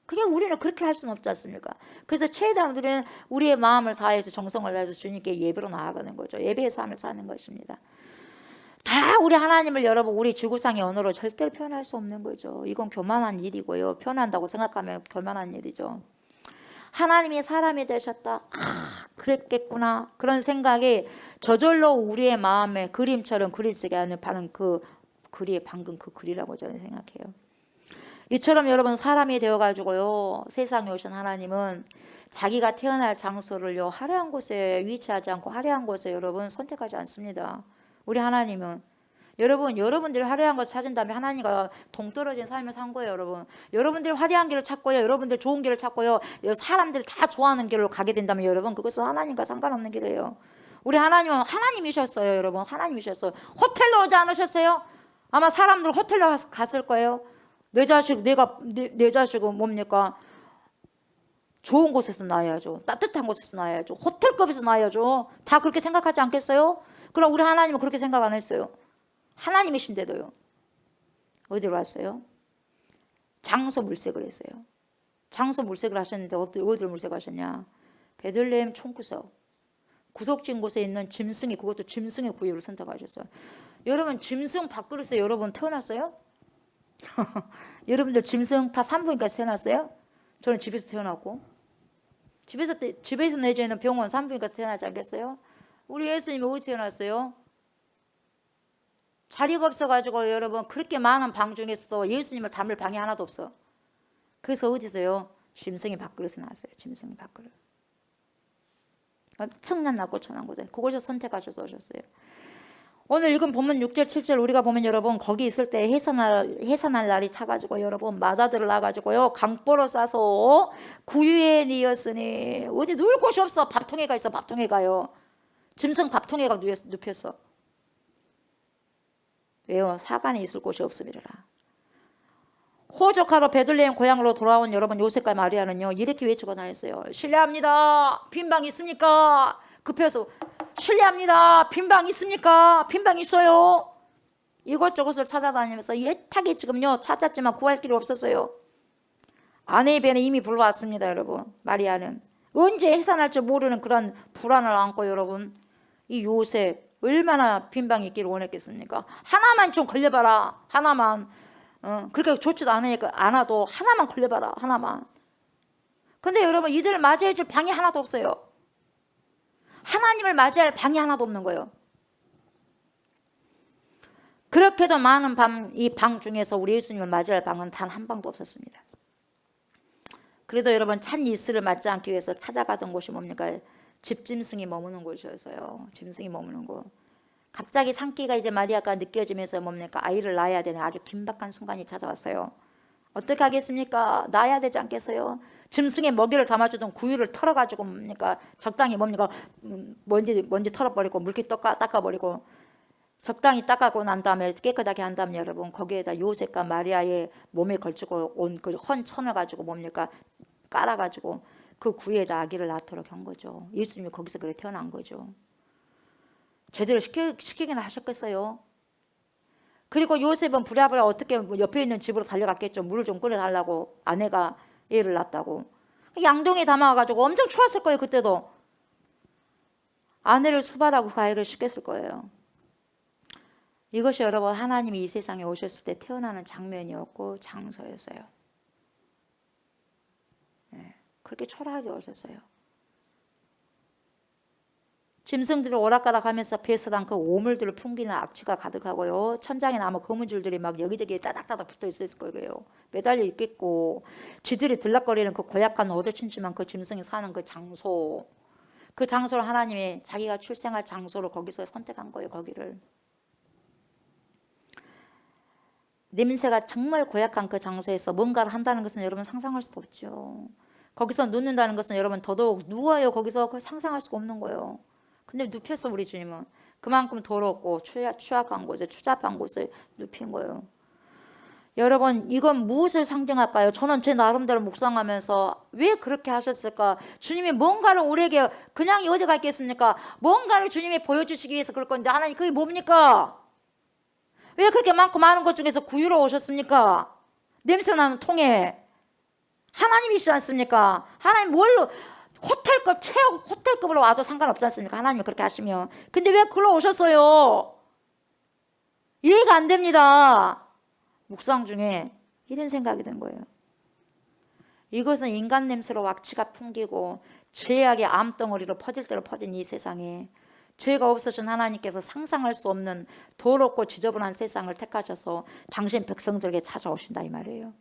그게 우리는 그렇게 할 수는 없지 않습니까? 그래서 최대한 우리의 마음을 다해서 정성을 다해서 주님께 예배로 나아가는 거죠. 예배의 삶을 사는 것입니다. 다 우리 하나님을 여러분 우리 지구상의 언어로 절대로 표현할 수 없는 거죠. 이건 교만한 일이고요. 표현한다고 생각하면 교만한 일이죠. 하나님이 사람이 되셨다. 그랬겠구나. 그런 생각이 저절로 우리의 마음에 그림처럼 그릴 수가 있는 바로 그 글이 방금 그 글이라고 저는 생각해요. 이처럼 여러분 사람이 되어가지고요. 세상에 오신 하나님은 자기가 태어날 장소를요. 화려한 곳에 위치하지 않고 화려한 곳에 여러분 선택하지 않습니다. 우리 하나님은 여러분들이 화려한 것을 찾은 다음에 하나님과 동떨어진 삶을 산 거예요. 여러분들이 화려한 길을 찾고요. 여러분들 좋은 길을 찾고요. 사람들이 다 좋아하는 길로 가게 된다면 여러분 그것은 하나님과 상관없는 길이에요. 우리 하나님은 하나님이셨어요. 여러분 하나님이셨어요. 호텔로 오지 않으셨어요? 아마 사람들 호텔로 갔을 거예요. 내 자식은 뭡니까? 좋은 곳에서 낳아야죠. 따뜻한 곳에서 낳아야죠. 호텔급에서 낳아야죠. 다 그렇게 생각하지 않겠어요? 그럼 우리 하나님은 그렇게 생각 안 했어요. 하나님이신데도요. 어디로 왔어요? 장소 물색을 했어요. 장소 물색을 하셨는데 어디로 물색하셨냐? 베들레헴 총구석. 구석진 곳에 있는 짐승이, 그것도 짐승의 구유를 선택하셨어요. 여러분 짐승 밥그릇에 여러분 태어났어요? 여러분들 짐승 다 산부인과에서 태어났어요? 저는 집에서 태어났고 집에서 내주는 병원 산부인과에서 태어나지 않겠어요? 우리 예수님이 어디 태어났어요? 자리가 없어가지고 여러분 그렇게 많은 방 중에서도 예수님을 담을 방이 하나도 없어. 그래서 어디서요? 짐승의 밥그릇에 나왔어요. 짐승의 밥그릇. 청년 낮고 천한 곳에 그곳에서 선택하셔서 오셨어요. 오늘 읽은 본문 6절 7절 우리가 보면 여러분 거기 있을 때 해산할 날이 차가지고 여러분 마다들을 나가지고요 강보로 싸서 구유에 뉘었으니 어디 누울 곳이 없어. 밥통에가 있어. 밥통에가요. 짐승 밥통에가 눕혔어. 왜요? 사관이 있을 곳이 없음이라. 호적하러 베들레헴 고향으로 돌아온 여러분 요셉과 마리아는요 이렇게 외치고 나왔어요. 실례합니다. 빈방 있습니까? 급해서 실례합니다. 빈방 있습니까? 빈방 있어요. 이곳저곳을 찾아다니면서 애타게 지금요 찾았지만 구할 길이 없었어요. 아내의 배는 이미 불러왔습니다. 여러분 마리아는 언제 해산할 줄 모르는 그런 불안을 안고 여러분 이 요셉 얼마나 빈방이 있기를 원했겠습니까? 하나만 좀 걸려봐라. 하나만. 그렇게 좋지도 않아도 하나만 걸려봐라. 하나만. 근데 여러분 이들을 맞이해 줄 방이 하나도 없어요. 하나님을 맞이할 방이 하나도 없는 거예요. 그렇게도 많은 이 방 중에서 우리 예수님을 맞이할 방은 단 한 방도 없었습니다. 그래도 여러분 찬 이슬을 맞지 않기 위해서 찾아가던 곳이 뭡니까? 집짐승이 머무는 곳이었어요. 짐승이 머무는 곳. 갑자기 산기가 이제 마리아가 느껴지면서 뭡니까? 아이를 낳아야 되는 아주 긴박한 순간이 찾아왔어요. 어떻게 하겠습니까? 낳아야 되지 않겠어요? 짐승의 먹이를 담아주던 구유를 털어가지고 뭡니까? 적당히 뭡니까? 먼지 털어버리고 물기 닦아버리고 적당히 닦아고 난 다음에 깨끗하게 한 다음에 여러분 거기에다 요셉과 마리아의 몸에 걸치고 온 그 헌 천을 가지고 뭡니까? 깔아가지고 그 구유에다 아기를 낳도록 한 거죠. 예수님이 거기서 그래 태어난 거죠. 제대로 시키긴 하셨겠어요. 그리고 요셉은 부랴부랴 어떻게 옆에 있는 집으로 달려갔겠죠. 물을 좀 끓여달라고 아내가 애를 낳았다고. 양동이에 담아가지고 엄청 추웠을 거예요. 그때도. 아내를 수발하고 그 아이를 씻겼을 거예요. 이것이 여러분 하나님이 이 세상에 오셨을 때 태어나는 장면이었고 장소였어요. 네, 그렇게 초라하게 오셨어요. 짐승들이 오락가락하면서 배설한 그 오물들을 풍기는 악취가 가득하고요. 천장에 나무 검은 줄들이 막 여기저기 따닥따닥 붙어 있을 거예요. 매달려 있겠고 지들이 들락거리는 그 고약한 어두침침한 그 짐승이 사는 그 장소, 그 장소를 하나님이 자기가 출생할 장소로 거기서 선택한 거예요. 거기를. 냄새가 정말 고약한 그 장소에서 뭔가를 한다는 것은 여러분 상상할 수도 없죠. 거기서 눕는다는 것은 여러분 더더욱 누워요. 거기서 상상할 수가 없는 거예요. 근데 눕혔어. 우리 주님은 그만큼 더럽고 추악한 곳에 추잡한 곳에 눕힌 거예요. 여러분 이건 무엇을 상징할까요? 저는 제 나름대로 묵상하면서 왜 그렇게 하셨을까? 주님이 뭔가를 우리에게 그냥 어디 가 있겠습니까? 뭔가를 주님이 보여주시기 위해서 그럴 건데 하나님 그게 뭡니까? 왜 그렇게 많고 많은 것 중에서 구유로 오셨습니까? 냄새나는 통에 하나님이시지 않습니까? 하나님 뭘로 호텔급 최고 호텔급으로 와도 상관없지 않습니까? 하나님이 그렇게 하시면. 근데 왜 글로 오셨어요? 이해가 안 됩니다. 묵상 중에 이런 생각이 든 거예요. 이것은 인간 냄새로 왁치가 풍기고 죄악의 암덩어리로 퍼질 대로 퍼진 이 세상에 죄가 없으신 하나님께서 상상할 수 없는 더럽고 지저분한 세상을 택하셔서 당신 백성들에게 찾아오신다 이 말이에요.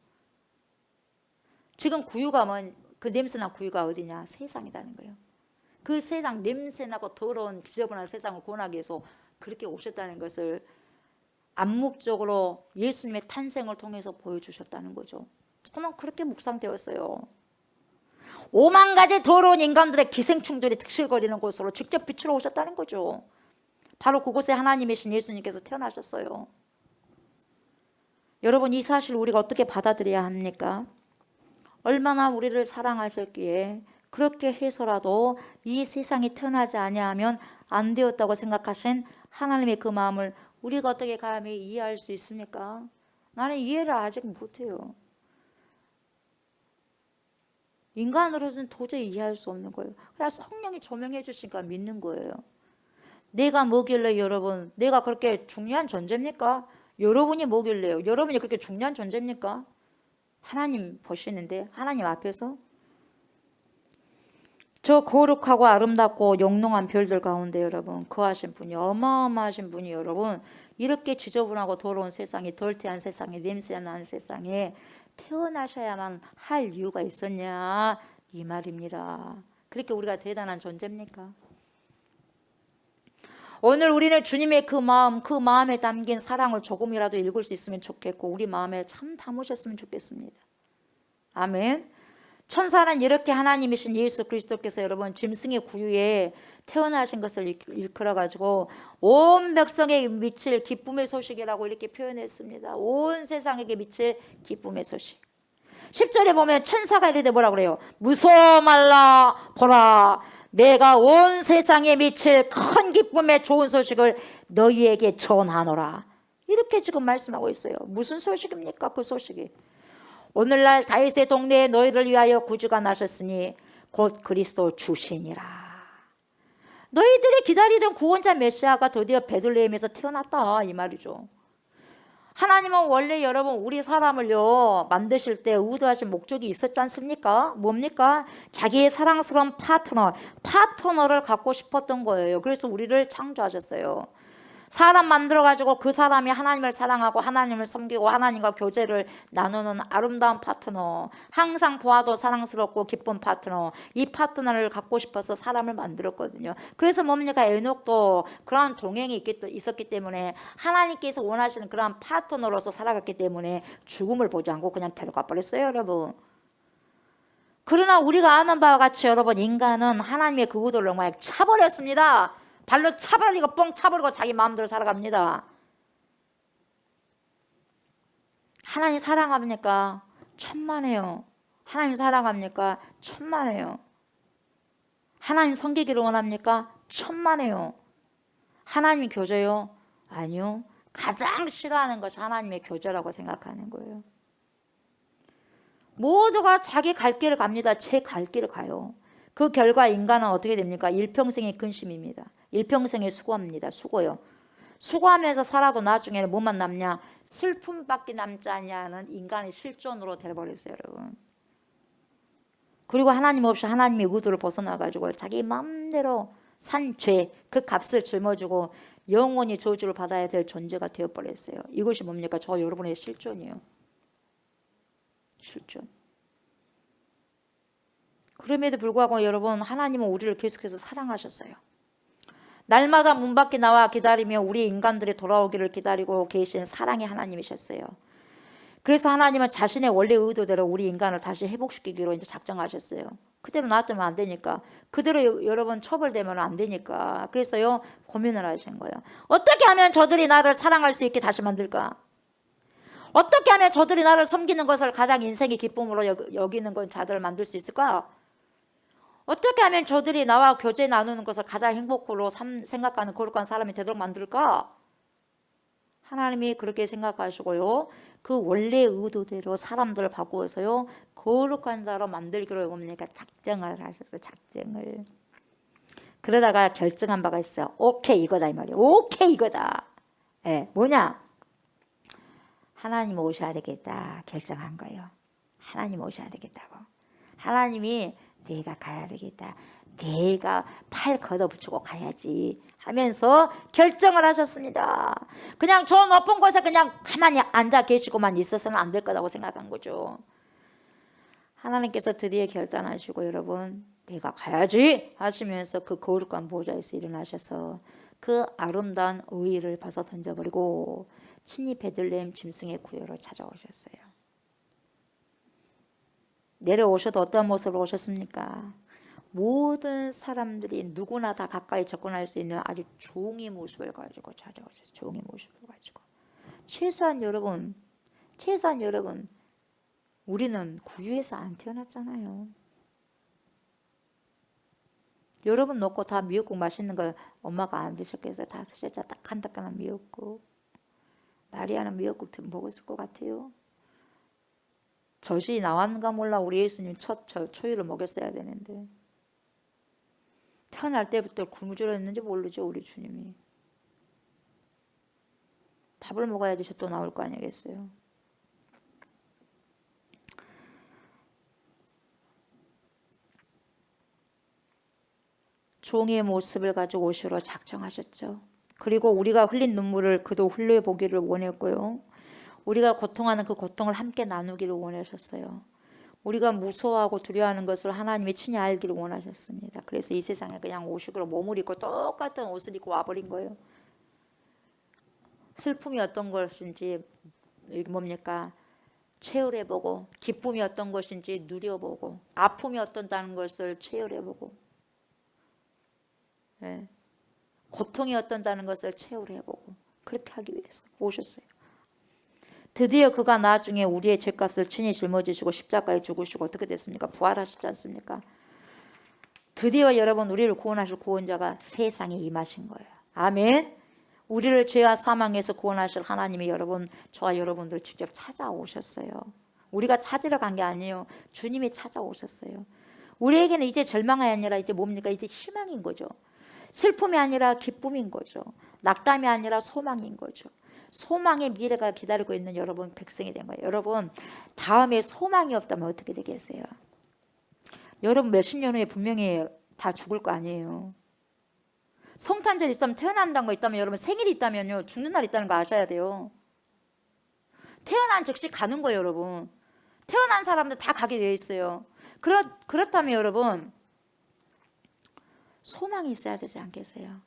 지금 구유감은 그 냄새난 구유가 어디냐? 세상이라는 거예요. 그 세상 냄새나고 더러운 지저분한 세상을 구원하기 위해서 그렇게 오셨다는 것을 암묵적으로 예수님의 탄생을 통해서 보여주셨다는 거죠. 저는 그렇게 묵상되었어요. 5만 가지 더러운 인간들의 기생충들이 득실거리는 곳으로 직접 비추러 오셨다는 거죠. 바로 그곳에 하나님이신 예수님께서 태어나셨어요. 여러분, 이 사실 우리가 어떻게 받아들여야 합니까? 얼마나 우리를 사랑하셨기에 그렇게 해서라도 이 세상에 태어나지 아니하면 안 되었다고 생각하신 하나님의 그 마음을 우리가 어떻게 감히 이해할 수 있습니까? 나는 이해를 아직 못해요. 인간으로서는 도저히 이해할 수 없는 거예요. 그냥 성령이 조명해 주시니까 믿는 거예요. 내가 뭐길래 여러분, 내가 그렇게 중요한 존재입니까? 여러분이 뭐길래요? 여러분이 그렇게 중요한 존재입니까? 하나님 보시는데, 하나님 앞에서 저 거룩하고 아름답고 영롱한 별들 가운데 여러분 거하신 분이, 어마어마하신 분이 여러분 이렇게 지저분하고 더러운 세상에, 덜티한 세상에, 냄새나는 세상에 태어나셔야만 할 이유가 있었냐 이 말입니다. 그렇게 우리가 대단한 존재입니까? 오늘 우리는 주님의 그 마음, 그 마음에 담긴 사랑을 조금이라도 읽을 수 있으면 좋겠고 우리 마음에 참 담으셨으면 좋겠습니다. 아멘. 천사는 이렇게 하나님이신 예수 그리스도께서 여러분 짐승의 구유에 태어나신 것을 일컬어 가지고 온 백성에게 미칠 기쁨의 소식이라고 이렇게 표현했습니다. 온 세상에게 미칠 기쁨의 소식. 10절에 보면 천사가 이렇게 뭐라 그래요? 무서워 말라 보라, 내가 온 세상에 미칠 큰 기쁨의 좋은 소식을 너희에게 전하노라. 이렇게 지금 말씀하고 있어요. 무슨 소식입니까? 그 소식이 오늘날 다윗의 동네에 너희를 위하여 구주가 나셨으니 곧 그리스도 주시니라. 너희들이 기다리던 구원자 메시아가 드디어 베들레헴에서 태어났다 이 말이죠. 하나님은 원래 여러분 우리 사람을요 만드실 때 의도하신 목적이 있었지 않습니까? 뭡니까? 자기의 사랑스러운 파트너를 갖고 싶었던 거예요. 그래서 우리를 창조하셨어요. 사람 만들어가지고 그 사람이 하나님을 사랑하고 하나님을 섬기고 하나님과 교제를 나누는 아름다운 파트너, 항상 보아도 사랑스럽고 기쁜 파트너, 이 파트너를 갖고 싶어서 사람을 만들었거든요. 그래서 뭡니까? 에녹도 그런 동행이 있었기 때문에 하나님께서 원하시는 그런 파트너로서 살아갔기 때문에 죽음을 보지 않고 그냥 데려가 버렸어요 여러분. 그러나 우리가 아는 바와 같이 여러분 인간은 하나님의 그 의도를 막 차버렸습니다. 발로 차버리고 뻥 차버리고 자기 마음대로 살아갑니다. 하나님 사랑합니까? 천만에요. 하나님 사랑합니까? 천만에요. 하나님 섬기기를 원합니까? 천만에요. 하나님 교제요? 아니요. 가장 싫어하는 것이 하나님의 교제라고 생각하는 거예요. 모두가 자기 갈 길을 갑니다. 제 갈 길을 가요. 그 결과 인간은 어떻게 됩니까? 일평생의 근심입니다. 일평생의 수고합니다. 수고요. 수고하면서 살아도 나중에는 뭐만 남냐? 슬픔밖에 남지 않냐는 인간의 실존으로 되어버렸어요 여러분. 그리고 하나님 없이 하나님의 의도를 벗어나가지고 자기 마음대로 산 죄, 그 값을 짊어지고 영원히 저주를 받아야 될 존재가 되어버렸어요. 이것이 뭡니까? 저 여러분의 실존이에요. 실존. 그럼에도 불구하고 여러분 하나님은 우리를 계속해서 사랑하셨어요. 날마다 문 밖에 나와 기다리며 우리 인간들이 돌아오기를 기다리고 계신 사랑의 하나님이셨어요. 그래서 하나님은 자신의 원래 의도대로 우리 인간을 다시 회복시키기로 이제 작정하셨어요. 그대로 놔두면 안 되니까, 그대로 여러분 처벌되면 안 되니까. 그래서요 고민을 하신 거예요. 어떻게 하면 저들이 나를 사랑할 수 있게 다시 만들까? 어떻게 하면 저들이 나를 섬기는 것을 가장 인생의 기쁨으로 여기는 건 자들을 만들 수 있을까? 어떻게 하면 저들이 나와 교제 나누는 것을 가장 행복으로 생각하는 거룩한 사람이 되도록 만들까? 하나님이 그렇게 생각하시고요. 그 원래 의도대로 사람들을 바꾸어서요. 거룩한 자로 만들기로 뭡니까? 작정을 하셨어요. 작정을. 그러다가 결정한 바가 있어요. 오케이 이거다 이 말이에요. 오케이 이거다. 예, 뭐냐? 하나님 오셔야 되겠다 결정한 거예요. 하나님 오셔야 되겠다고. 하나님이 내가 가야 되겠다. 내가 팔 걷어붙이고 가야지 하면서 결정을 하셨습니다. 그냥 저 높은 곳에 그냥 가만히 앉아 계시고만 있어서는 안 될 거라고 생각한 거죠. 하나님께서 드디어 결단하시고 여러분 내가 가야지 하시면서 그 거룩한 보좌에서 일어나셔서 그 아름다운 의의를 벗어 던져버리고 친히 베들레헴 짐승의 구유로 찾아오셨어요. 내려오셔도 어떤 모습으로 오셨습니까? 모든 사람들이 누구나 다 가까이 접근할 수 있는 아주 종의 모습을 가지고 찾아오셨어요. 종의 모습을 가지고. 최소한 여러분 우리는 구유에서 안 태어났잖아요. 여러분 놓고 다 미역국 맛있는 거 엄마가 안 드셨겠어요? 다 드셨죠? 따끈따끈한 미역국. 마리아는 미역국 먹었을 것 같아요. 젖이 나왔는가 몰라. 우리 예수님 첫 초유를 먹였어야 되는데 태어날 때부터 굶주렸는지 모르죠. 우리 주님이. 밥을 먹어야지 젖도 나올 거 아니겠어요. 종의 모습을 가지고 오시러 작정하셨죠. 그리고 우리가 흘린 눈물을 그도 흘려보기를 원했고요. 우리가 고통하는 그 고통을 함께 나누기를 원하셨어요. 우리가 무서워하고 두려워하는 것을 하나님이 친히 알기를 원하셨습니다. 그래서 이 세상에 그냥 오시고 몸을 입고 똑같은 옷을 입고 와버린 거예요. 슬픔이 어떤 것인지 뭡니까? 체험해보고, 기쁨이 어떤 것인지 누려보고, 아픔이 어떤다는 것을 체험해보고, 네. 고통이 어떤다는 것을 체험해보고 그렇게 하기 위해서 오셨어요. 드디어 그가 나중에 우리의 죄값을 친히 짊어지시고 십자가에 죽으시고 어떻게 됐습니까? 부활하셨지 않습니까? 드디어 여러분 우리를 구원하실 구원자가 세상에 임하신 거예요. 아멘. 우리를 죄와 사망에서 구원하실 하나님이 여러분 저와 여러분들을 직접 찾아오셨어요. 우리가 찾으러 간 게 아니에요. 주님이 찾아오셨어요. 우리에게는 이제 절망이 아니라 이제 뭡니까? 이제 희망인 거죠. 슬픔이 아니라 기쁨인 거죠. 낙담이 아니라 소망인 거죠. 소망의 미래가 기다리고 있는 여러분 백성이 된 거예요. 여러분 다음에 소망이 없다면 어떻게 되겠어요? 여러분 몇십 년 후에 분명히 다 죽을 거 아니에요. 성탄절 있다면 태어난다는 거 있다면 여러분 생일이 있다면요 죽는 날 있다는 거 아셔야 돼요. 태어난 즉시 가는 거예요. 여러분 태어난 사람들 다 가게 되어 있어요. 그렇다면 여러분 소망이 있어야 되지 않겠어요?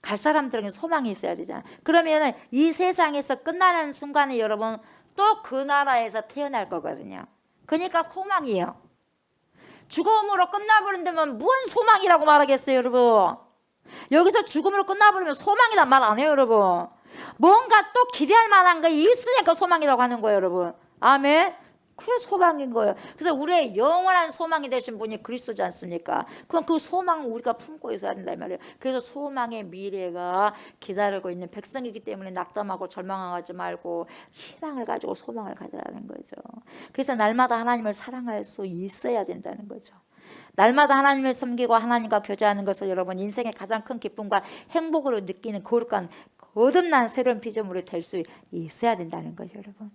갈 사람들에게 소망이 있어야 되잖아요. 그러면 이 세상에서 끝나는 순간에 여러분 또 그 나라에서 태어날 거거든요. 그러니까 소망이에요. 죽음으로 끝나버린다면 무슨 소망이라고 말하겠어요, 여러분? 여기서 죽음으로 끝나버리면 소망이란 말 안 해요, 여러분. 뭔가 또 기대할 만한 게 있으니까 소망이라고 하는 거예요, 여러분. 아멘. 그게 소망인 거예요. 그래서 우리의 영원한 소망이 되신 분이 그리스도지 않습니까? 그럼 그 소망을 우리가 품고 있어야 된다 이 말이에요. 그래서 소망의 미래가 기다리고 있는 백성이기 때문에 낙담하고 절망하지 말고 희망을 가지고 소망을 가져라는 거죠. 그래서 날마다 하나님을 사랑할 수 있어야 된다는 거죠. 날마다 하나님을 섬기고 하나님과 교제하는 것을 여러분 인생의 가장 큰 기쁨과 행복으로 느끼는 거룩한 거듭난 새로운 피조물이 될 수 있어야 된다는 거죠, 여러분.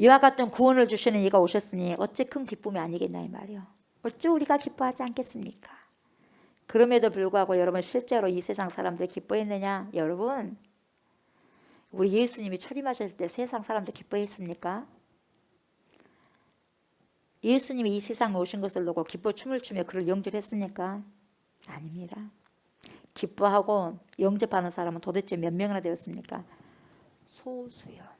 이와 같은 구원을 주시는 이가 오셨으니 어찌 큰 기쁨이 아니겠나 이 말이요. 어찌 우리가 기뻐하지 않겠습니까? 그럼에도 불구하고 여러분 실제로 이 세상 사람들 기뻐했느냐? 여러분 우리 예수님이 초림하셨을 때 세상 사람들 기뻐했습니까? 예수님이 이 세상에 오신 것을 보고 기뻐 춤을 추며 그를 영접했습니까? 아닙니다. 기뻐하고 영접하는 사람은 도대체 몇 명이나 되었습니까? 소수요.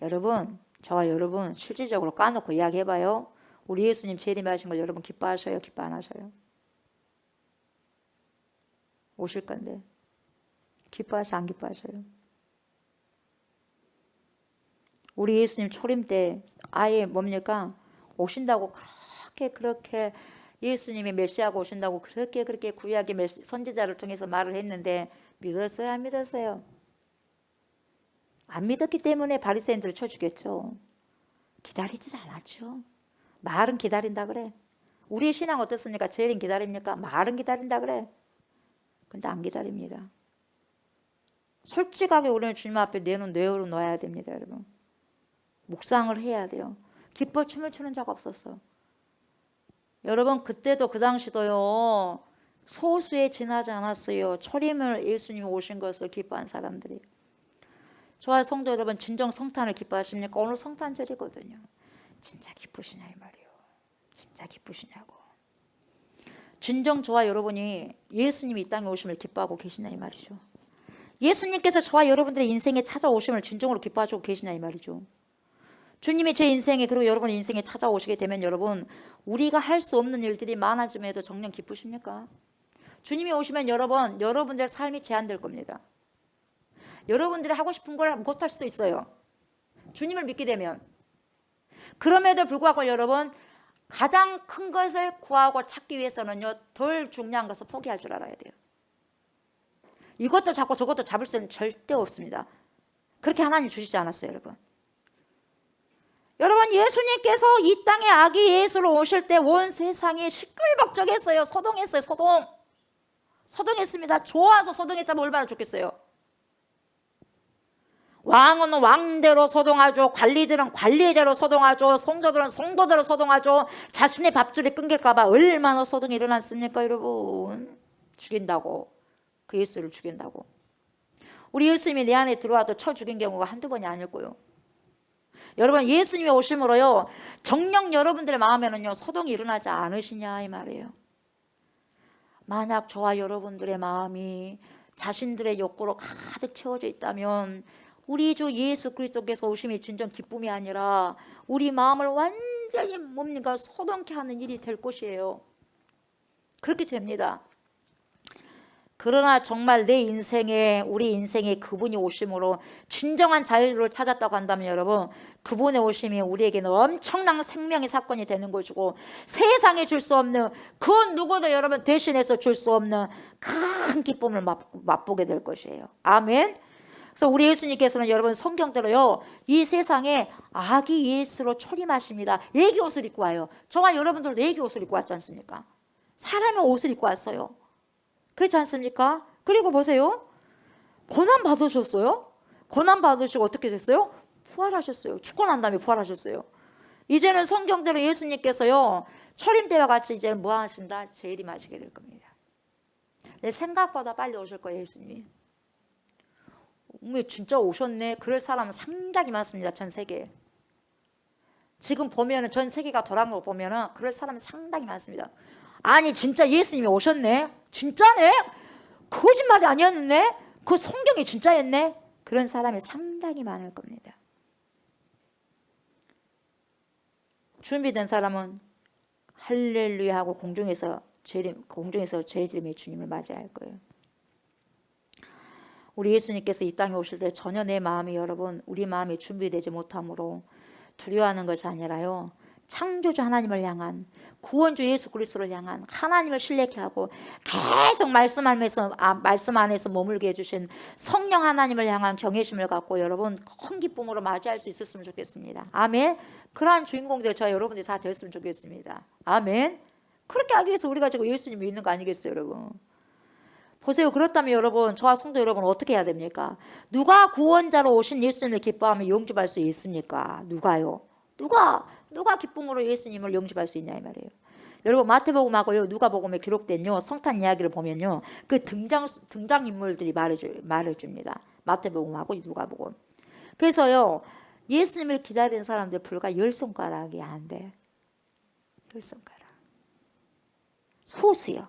여러분 저와 여러분 실질적으로 까놓고 이야기해봐요. 우리 예수님 재림하신 걸 여러분 기뻐하셔요? 기뻐 안 하셔요? 오실 건데 기뻐하셔 안 기뻐하셔요? 우리 예수님 초림 때 아예 뭡니까? 오신다고 그렇게 예수님이 메시아가 오신다고 그렇게 구약의 선지자를 통해서 말을 했는데 믿었어요, 안 믿었어요? 안 믿었기 때문에 바리새인들을 쳐 죽였죠. 기다리질 않았죠. 말은 기다린다 그래. 우리의 신앙 어떻습니까? 죄인 기다립니까? 말은 기다린다 그래. 근데 안 기다립니다. 솔직하게 우리는 주님 앞에 내눈 내어로 놔야 됩니다, 여러분. 묵상을 해야 돼요. 기뻐 춤을 추는 자가 없었어. 여러분, 그때도 그 당시도요, 소수에 지나지 않았어요. 초림을 예수님이 오신 것을 기뻐한 사람들이. 저와 성도 여러분, 진정 성탄을 기뻐하십니까? 오늘 성탄절이거든요. 진짜 기쁘시냐 이 말이에요. 진짜 기쁘시냐고. 진정 저와 여러분이 예수님이 이 땅에 오심을 기뻐하고 계시냐 이 말이죠. 예수님께서 저와 여러분들의 인생에 찾아오심을 진정으로 기뻐하시고 계시냐 이 말이죠. 주님이 제 인생에, 그리고 여러분의 인생에 찾아오시게 되면 여러분, 우리가 할 수 없는 일들이 많아짐에도 정녕 기쁘십니까? 주님이 오시면 여러분, 여러분들의 삶이 제한될 겁니다. 여러분들이 하고 싶은 걸 못할 수도 있어요. 주님을 믿게 되면. 그럼에도 불구하고 여러분, 가장 큰 것을 구하고 찾기 위해서는요, 덜 중요한 것을 포기할 줄 알아야 돼요. 이것도 잡고 저것도 잡을 수는 절대 없습니다. 그렇게 하나님 주시지 않았어요, 여러분. 여러분, 예수님께서 이 땅에 아기 예수로 오실 때 온 세상이 시끌벅적했어요. 소동했어요. 소동했습니다. 좋아서 소동했다면 얼마나 좋겠어요. 왕은 왕대로 소동하죠. 관리들은 관리대로 소동하죠. 성도들은 성도대로 소동하죠. 자신의 밥줄이 끊길까 봐 얼마나 소동이 일어났습니까, 여러분. 죽인다고. 그 예수를 죽인다고. 우리 예수님이 내 안에 들어와도 쳐 죽인 경우가 한두 번이 아닐 거예요. 여러분, 예수님이 오심으로요, 정녕 여러분들의 마음에는요, 소동이 일어나지 않으시냐 이 말이에요. 만약 저와 여러분들의 마음이 자신들의 욕구로 가득 채워져 있다면 우리 주 예수 그리스도께서 오심이 진정 기쁨이 아니라 우리 마음을 완전히 뭡니까? 소동케 하는 일이 될 것이에요. 그렇게 됩니다. 그러나 정말 내 인생에, 우리 인생에 그분이 오심으로 진정한 자유를 찾았다고 한다면 여러분, 그분의 오심이 우리에게는 엄청난 생명의 사건이 되는 것이고, 세상에 줄 수 없는, 그 누구도 여러분 대신해서 줄 수 없는 큰 기쁨을 맛보게 될 것이에요. 아멘. 그래서 우리 예수님께서는 여러분 성경대로요, 이 세상에 아기 예수로 초림하십니다. 애기 옷을 입고 와요. 저와 여러분들도 애기 옷을 입고 왔지 않습니까? 사람의 옷을 입고 왔어요. 그렇지 않습니까? 그리고 보세요. 고난 받으셨어요. 고난 받으시고 어떻게 됐어요? 부활하셨어요. 죽고 난 다음에 부활하셨어요. 이제는 성경대로 예수님께서요, 초림 때와 같이 이제는 뭐 하신다? 재림하시게 될 겁니다. 내 생각보다 빨리 오실 거예요, 예수님이. 진짜 오셨네. 그럴 사람은 상당히 많습니다, 전 세계에. 지금 보면은 전 세계가 돌아간 거 보면은 그럴 사람이 상당히 많습니다. 아니, 진짜 예수님이 오셨네? 진짜네? 거짓말이 아니었네? 그 성경이 진짜였네? 그런 사람이 상당히 많을 겁니다. 준비된 사람은 할렐루야 하고 공중에서 제일님의 주님을 맞이할 거예요. 우리 예수님께서 이 땅에 오실 때 전혀 내 마음이 여러분, 우리 마음이 준비되지 못함으로 두려워하는 것이 아니라요, 창조주 하나님을 향한, 구원주 예수 그리스도를 향한, 하나님을 신뢰케 하고 계속 말씀 안에서 머물게 해주신 성령 하나님을 향한 경외심을 갖고 여러분 큰 기쁨으로 맞이할 수 있었으면 좋겠습니다. 아멘. 그러한 주인공들 저와 여러분들이 다 되었으면 좋겠습니다. 아멘. 그렇게 하기 위해서 우리가 지금 예수님 믿는 거 아니겠어요, 여러분? 보세요. 그렇다면 여러분, 저와 성도 여러분 어떻게 해야 됩니까? 누가 구원자로 오신 예수님을 기뻐하며 영접할 수 있습니까? 누가요? 누가 기쁨으로 예수님을 영접할 수 있냐 이 말이에요. 여러분, 마태복음하고요, 누가복음에 기록된요 성탄 이야기를 보면요, 그 등장 인물들이 말해줍니다. 마태복음하고 누가복음. 그래서요, 예수님을 기다리는 사람들 불과 10손가락이 안 돼. 10손가락. 소수요.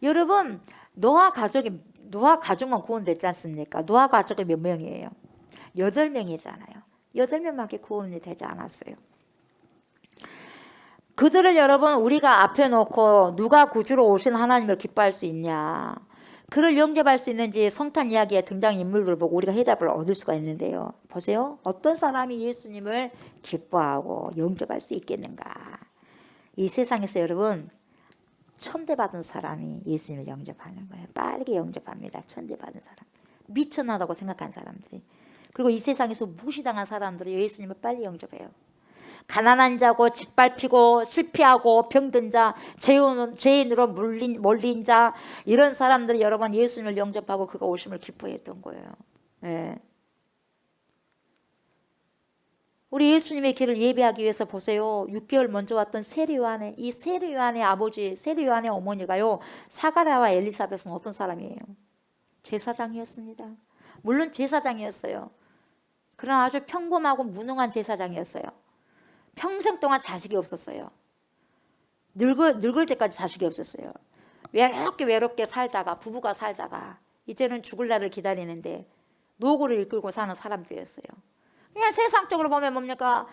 여러분, 노아 가족만 구원됐지 않습니까? 노아 가족이 몇 명이에요? 8명이잖아요. 8명밖에 구원이 되지 않았어요. 그들을 여러분, 우리가 앞에 놓고 누가 구주로 오신 하나님을 기뻐할 수 있냐, 그를 영접할 수 있는지 성탄 이야기의 등장인물들을 보고 우리가 해답을 얻을 수가 있는데요. 보세요. 어떤 사람이 예수님을 기뻐하고 영접할 수 있겠는가? 이 세상에서 여러분, 천대받은 사람이 예수님을 영접하는 거예요. 빠르게 영접합니다. 천대받은 사람. 미천하다고 생각한 사람들이. 그리고 이 세상에서 무시당한 사람들이 예수님을 빨리 영접해요. 가난한 자고 짓밟히고 실패하고 병든 자, 죄인으로 몰린 자, 이런 사람들이 여러분 예수님을 영접하고 그가 오심을 기뻐했던 거예요. 예. 우리 예수님의 길을 예배하기 위해서 보세요. 6개월 먼저 왔던 세례 요한의, 이 세례 요한의 아버지, 세례 요한의 어머니가요, 사가랴와 엘리사벳은 어떤 사람이에요? 제사장이었습니다. 물론 제사장이었어요. 그러나 아주 평범하고 무능한 제사장이었어요. 평생 동안 자식이 없었어요. 늙을 때까지 자식이 없었어요. 외롭게 살다가, 부부가 살다가 이제는 죽을 날을 기다리는데 노고를 이끌고 사는 사람들이었어요. 그냥 세상적으로 보면 뭡니까?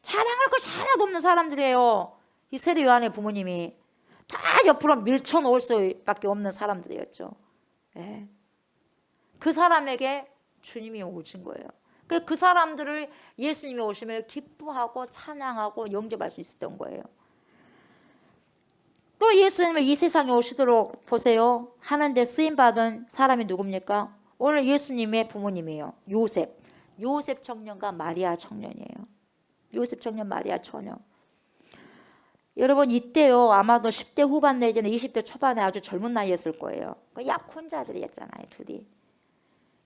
자랑할 것 하나도 없는 사람들이에요. 이 세례 요한의 부모님이 다 옆으로 밀쳐놓을 수밖에 없는 사람들이었죠. 예. 그 사람에게 주님이 오신 거예요. 그 사람들을 예수님이 오심을 기뻐하고 찬양하고 영접할 수 있었던 거예요. 또 예수님을 이 세상에 오시도록 보세요. 하는데 쓰임받은 사람이 누굽니까? 오늘 예수님의 부모님이에요. 요셉 청년과 마리아 청년이에요. 요셉 청년, 마리아 청년. 여러분 이때요 아마도 10대 후반 내지는 20대 초반에 아주 젊은 나이였을 거예요. 약혼자들이었잖아요, 둘이.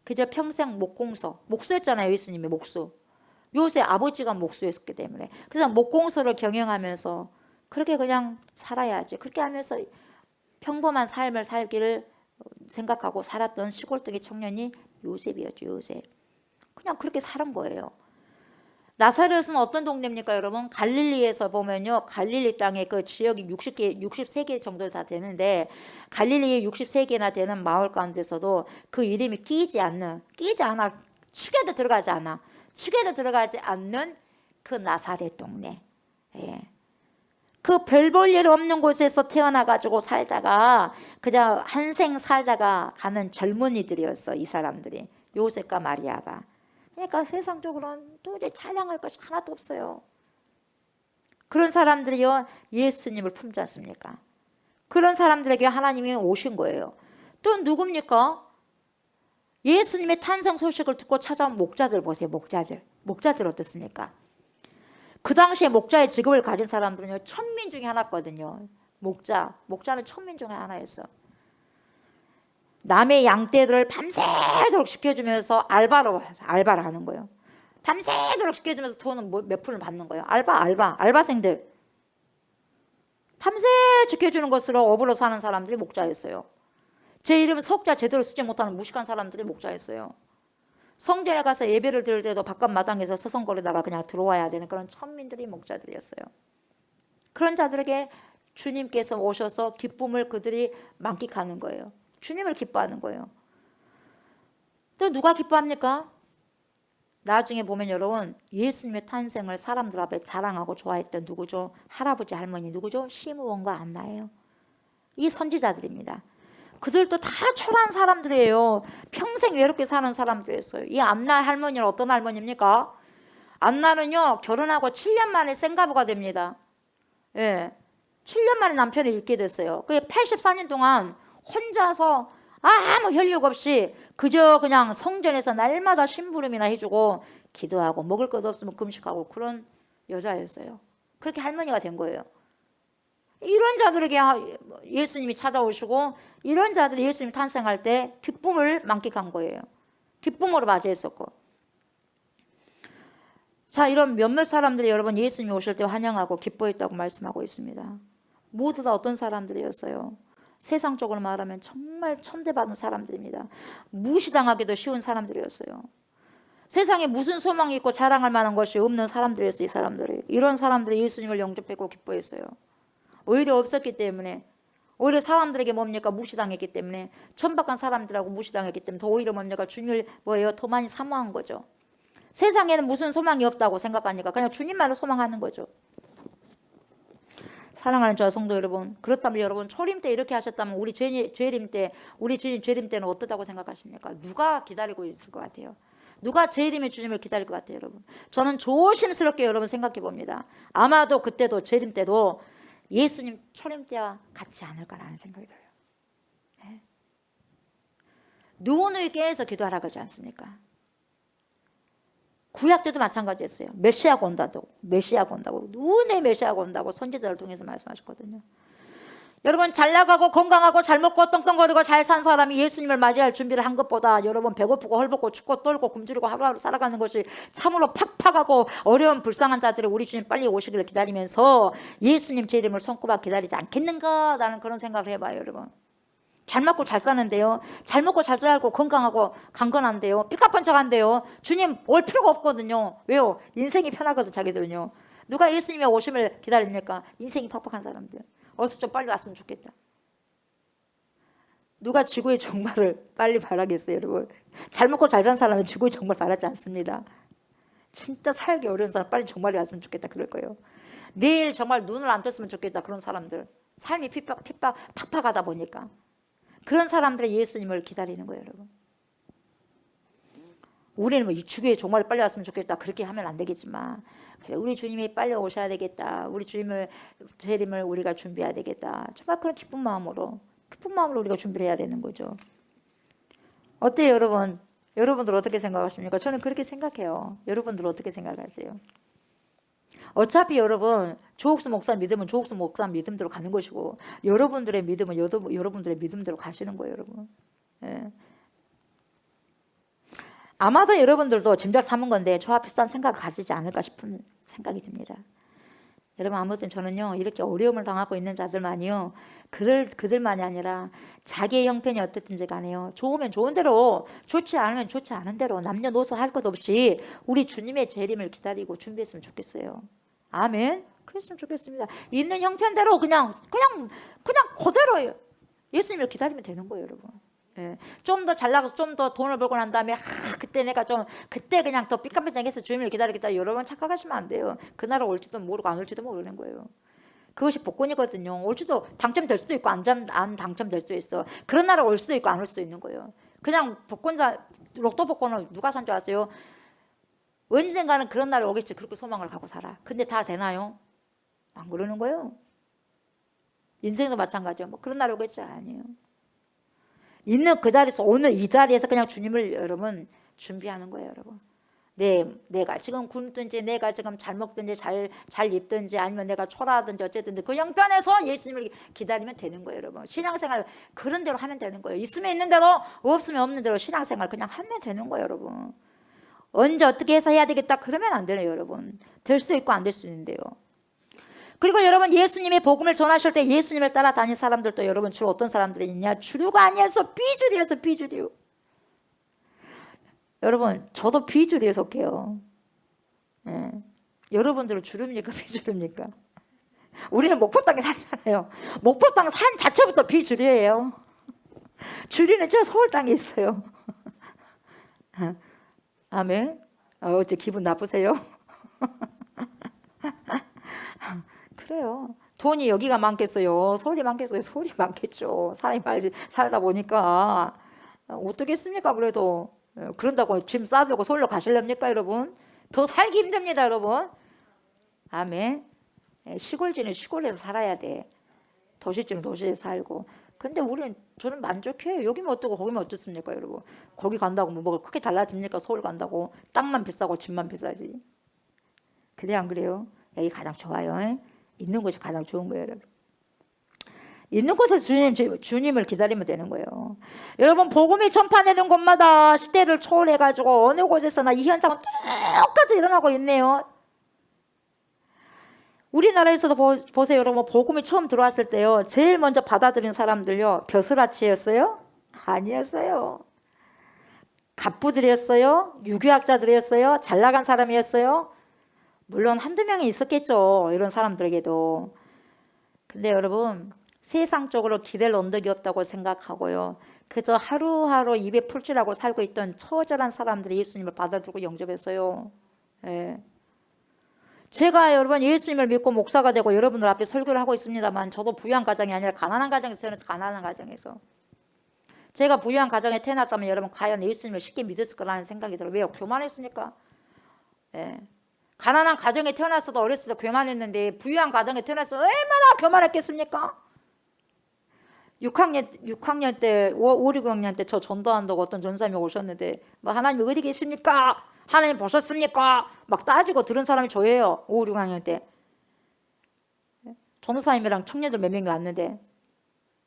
그저 평생 목수였잖아요. 예수님이 목수. 요셉 아버지가 목수였기 때문에. 그래서 목공소를 경영하면서 그렇게 그냥 살아야지. 그렇게 하면서 평범한 삶을 살기를 생각하고 살았던 시골뜨기 청년이 요셉이었죠. 요셉. 그냥 그렇게 사는 거예요. 나사렛은 어떤 동네입니까, 여러분? 갈릴리에서 보면요, 갈릴리 땅에 그 지역이 63개 정도 다 되는데, 갈릴리에 63개나 되는 마을 가운데서도 그 이름이 끼지 않아. 축에도 들어가지 않는 그 나사렛 동네. 예. 그 별 볼 일 없는 곳에서 태어나가지고 살다가 그냥 한생 살다가 가는 젊은이들이었어, 이 사람들이. 요셉과 마리아가. 그러니까 세상적으로는 도저히 찬양할 것이 하나도 없어요. 그런 사람들이요 예수님을 품지 않습니까? 그런 사람들에게 하나님이 오신 거예요. 또 누굽니까? 예수님의 탄생 소식을 듣고 찾아온 목자들 보세요. 목자들 어떻습니까? 그 당시에 목자의 직업을 가진 사람들은요 천민 중에 하나거든요. 목자는 천민 중에 하나였어. 남의 양떼들을 밤새도록 지켜주면서 알바를 하는 거예요. 밤새도록 지켜주면서 돈은 몇 푼을 받는 거예요. 알바생들. 밤새 지켜주는 것으로 업으로 사는 사람들이 목자였어요. 제 이름은 석자 제대로 쓰지 못하는 무식한 사람들이 목자였어요. 성전에 가서 예배를 드릴 때도 바깥 마당에서 서성거리다가 그냥 들어와야 되는 그런 천민들이 목자들이었어요. 그런 자들에게 주님께서 오셔서 기쁨을 그들이 만끽하는 거예요. 주님을 기뻐하는 거예요. 또 누가 기뻐합니까? 나중에 보면 여러분 예수님의 탄생을 사람들 앞에 자랑하고 좋아했던 누구죠? 할아버지 할머니 누구죠? 시므온과 안나예요. 이 선지자들입니다. 그들도 다 초라한 사람들이에요. 평생 외롭게 사는 사람들이었어요. 이 안나 할머니는 어떤 할머니입니까? 안나는요 결혼하고 7년 만에 생가부가 됩니다. 예, 7년 만에 남편을 잃게 됐어요. 그게 84년 동안 혼자서 아무 혈육 없이 그저 그냥 성전에서 날마다 심부름이나 해주고 기도하고 먹을 것 없으면 금식하고 그런 여자였어요. 그렇게 할머니가 된 거예요. 이런 자들에게 예수님이 찾아오시고 이런 자들이 예수님 탄생할 때 기쁨을 만끽한 거예요. 기쁨으로 맞이했었고. 자, 이런 몇몇 사람들이 여러분 예수님이 오실 때 환영하고 기뻐했다고 말씀하고 있습니다. 모두 다 어떤 사람들이었어요? 세상적으로 말하면 정말 천대받은 사람들입니다. 무시당하기도 쉬운 사람들이었어요. 세상에 무슨 소망이 있고 자랑할 만한 것이 없는 사람들이었어요. 이 사람들이. 이런 사람들이 예수님을 영접했고 기뻐했어요. 오히려 없었기 때문에, 오히려 사람들에게 뭡니까? 무시당했기 때문에, 천박한 사람들하고 무시당했기 때문에 더 오히려 뭡니까? 주님을 더 많이 사모한 거죠. 세상에는 무슨 소망이 없다고 생각하니까 그냥 주님만을 소망하는 거죠. 사랑하는 저와 성도 여러분, 그렇다면 여러분 초림 때 이렇게 하셨다면 우리 주님 재림 때는 어떠다고 생각하십니까? 누가 기다리고 있을 것 같아요? 누가 재림의 주님을 기다릴 것 같아요, 여러분? 저는 조심스럽게 여러분 생각해 봅니다. 아마도 그때도 재림 때도 예수님 초림 때와 같지 않을까라는 생각이 들어요. 예. 누누이 깨어서 기도하라 그러지 않습니까? 구약 때도 마찬가지였어요. 메시아가 온다고, 메시아가 온다고, 누누이 메시아가 온다고 선지자를 통해서 말씀하셨거든요. 여러분, 잘 나가고 건강하고 잘 먹고 떵떵거리고 잘 산 사람이 예수님을 맞이할 준비를 한 것보다 여러분 배고프고 헐벗고 춥고 떨고 굶주리고 하루하루 살아가는 것이 참으로 팍팍하고 어려운 불쌍한 자들이 우리 주님 빨리 오시기를 기다리면서 예수님 제 이름을 손꼽아 기다리지 않겠는가? 라는 그런 생각을 해봐요. 여러분, 잘 먹고 잘 사는데요, 잘 먹고 잘 살고 건강하고 강건한데요, 삐까뻔쩍한데요, 주님 올 필요가 없거든요. 왜요? 인생이 편하거든. 자기들은요. 누가 예수님의 오심을 기다립니까? 인생이 팍팍한 사람들. 어서 좀 빨리 왔으면 좋겠다. 누가 지구의 종말을 빨리 바라겠어요, 여러분? 잘 먹고 잘 산 사람은 지구의 종말 바라지 않습니다. 진짜 살기 어려운 사람 빨리 종말이 왔으면 좋겠다 그럴 거예요. 내일 정말 눈을 안 떴으면 좋겠다 그런 사람들. 삶이 팍팍하다 보니까 그런 사람들의 예수님을 기다리는 거예요, 여러분. 우리는 뭐 지구의 종말이 빨리 왔으면 좋겠다 그렇게 하면 안 되겠지만, 그래, 우리 주님이 빨리 오셔야 되겠다, 우리 주님을 재림을 우리가 준비해야 되겠다, 정말 그런 기쁜 마음으로 우리가 준비를 해야 되는 거죠. 어때요, 여러분? 여러분들 어떻게 생각하십니까? 저는 그렇게 생각해요. 여러분들 어떻게 생각하세요? 어차피 여러분, 조옥수 목사 믿음은 조옥수 목사 믿음대로 가는 것이고, 여러분들의 믿음은 여러분들의 믿음대로 가시는 거예요, 여러분. 예. 아마도 여러분들도 짐작 삼은 건데 저와 비슷한 생각을 가지지 않을까 싶은 생각이 듭니다. 여러분, 아무튼 저는요, 이렇게 어려움을 당하고 있는 자들만이요, 그들만이 아니라 자기의 형편이 어떻든지 간에요, 좋으면 좋은 대로, 좋지 않으면 좋지 않은 대로 남녀노소 할 것 없이 우리 주님의 재림을 기다리고 준비했으면 좋겠어요. 아멘. 그랬으면 좋겠습니다. 있는 형편대로 그냥 그대로 예수님을 기다리면 되는 거예요, 여러분. 예. 좀 더 잘 나가서 좀 더 돈을 벌고 난 다음에 그때 그냥 더 삐까뻔쩍해서 주님을 기다리겠다, 여러분 착각하시면 안 돼요. 그날은 올지도 모르고 안 올지도 모르는 거예요. 그것이 복권이거든요. 올지도 당첨될 수도 있고 안 당첨될 수도 있어. 그런 날은 올 수도 있고 안 올 수도 있는 거예요. 그냥 로또 복권을 누가 산 줄 아세요? 언젠가는 그런 날이 오겠지, 그렇게 소망을 갖고 살아. 근데 다 되나요? 안 그러는 거예요. 인생도 마찬가지요. 뭐 그런 날이 오겠지, 아니에요. 있는 그 자리에서, 오늘 이 자리에서 그냥 주님을 여러분 준비하는 거예요, 여러분. 내가 지금 굶든지, 내가 지금 잘 먹든지, 잘 입든지, 아니면 내가 초라하든지 어쨌든지 그 형편에서 예수님을 기다리면 되는 거예요, 여러분. 신앙생활 그런 대로 하면 되는 거예요. 있으면 있는 대로, 없으면 없는 대로 신앙생활 그냥 하면 되는 거예요, 여러분. 언제 어떻게 해서 해야 되겠다 그러면 안 되네요, 여러분. 될 수 있고 안 될 수 있는데요. 그리고 여러분, 예수님의 복음을 전하실 때 예수님을 따라다닌 사람들도 여러분 주로 어떤 사람들이 있냐? 주류가 아니어서 비주류에서 비주류. 여러분, 저도 비주류에 속해요. 예. 여러분들은 주류입니까, 비주류입니까? 우리는 목포 땅에 살잖아요. 목포 땅 산 자체부터 비주류예요. 주류는 저 서울 땅에 있어요. 아멘. 어째 기분 나쁘세요? 그래요. 돈이 여기가 많겠어요? 서울이 많겠어요? 서울이 많겠죠. 사람이 살다 보니까. 어떻겠습니까, 그래도. 그런다고 짐 싸들고 서울로 가실랍니까, 여러분? 더 살기 힘듭니다, 여러분. 아멘. 시골지는 시골에서 살아야 돼. 도시지는 도시에서 살고. 근데 저는 만족해요. 여기면 어떻고 거기면 어떻습니까, 여러분? 거기 간다고 뭐가 크게 달라집니까? 서울 간다고. 땅만 비싸고 집만 비싸지. 그래, 안 그래요? 여기 가장 좋아요. 있는 곳이 가장 좋은 거예요, 여러분. 있는 곳에서 주님을 기다리면 되는 거예요. 여러분, 복음이 전파되는 곳마다 시대를 초월해가지고 어느 곳에서나 이 현상은 똑같이 일어나고 있네요. 우리나라에서도 보세요, 여러분. 복음이 처음 들어왔을 때요, 제일 먼저 받아들인 사람들요, 벼슬아치였어요? 아니었어요. 갑부들이었어요? 유교학자들이었어요? 잘 나간 사람이었어요? 물론 한두 명이 있었겠죠, 이런 사람들에게도. 근데 여러분, 세상적으로 기댈 언덕이 없다고 생각하고요, 그저 하루하루 입에 풀칠하고 살고 있던 처절한 사람들이 예수님을 받아들고 영접했어요. 예. 제가 여러분 예수님을 믿고 목사가 되고 여러분들 앞에 설교를 하고 있습니다만, 저도 부유한 가정이 아니라 가난한 가정에서 태어나서, 가난한 가정에서. 제가 부유한 가정에 태어났다면 여러분 과연 예수님을 쉽게 믿었을 거라는 생각이 들어요. 왜요? 교만했으니까. 예. 가난한 가정에 태어났어도 어렸을 때 교만했는데 부유한 가정에 태어나서 얼마나 교만했겠습니까? 6학년 때, 5, 6학년 때 저 전도한다고 어떤 전사님이 오셨는데 뭐 하나님 어디 계십니까? 하나님 보셨습니까? 막 따지고 들은 사람이 저예요. 5, 6학년 때. 전도사님이랑 청년들 몇 명이 왔는데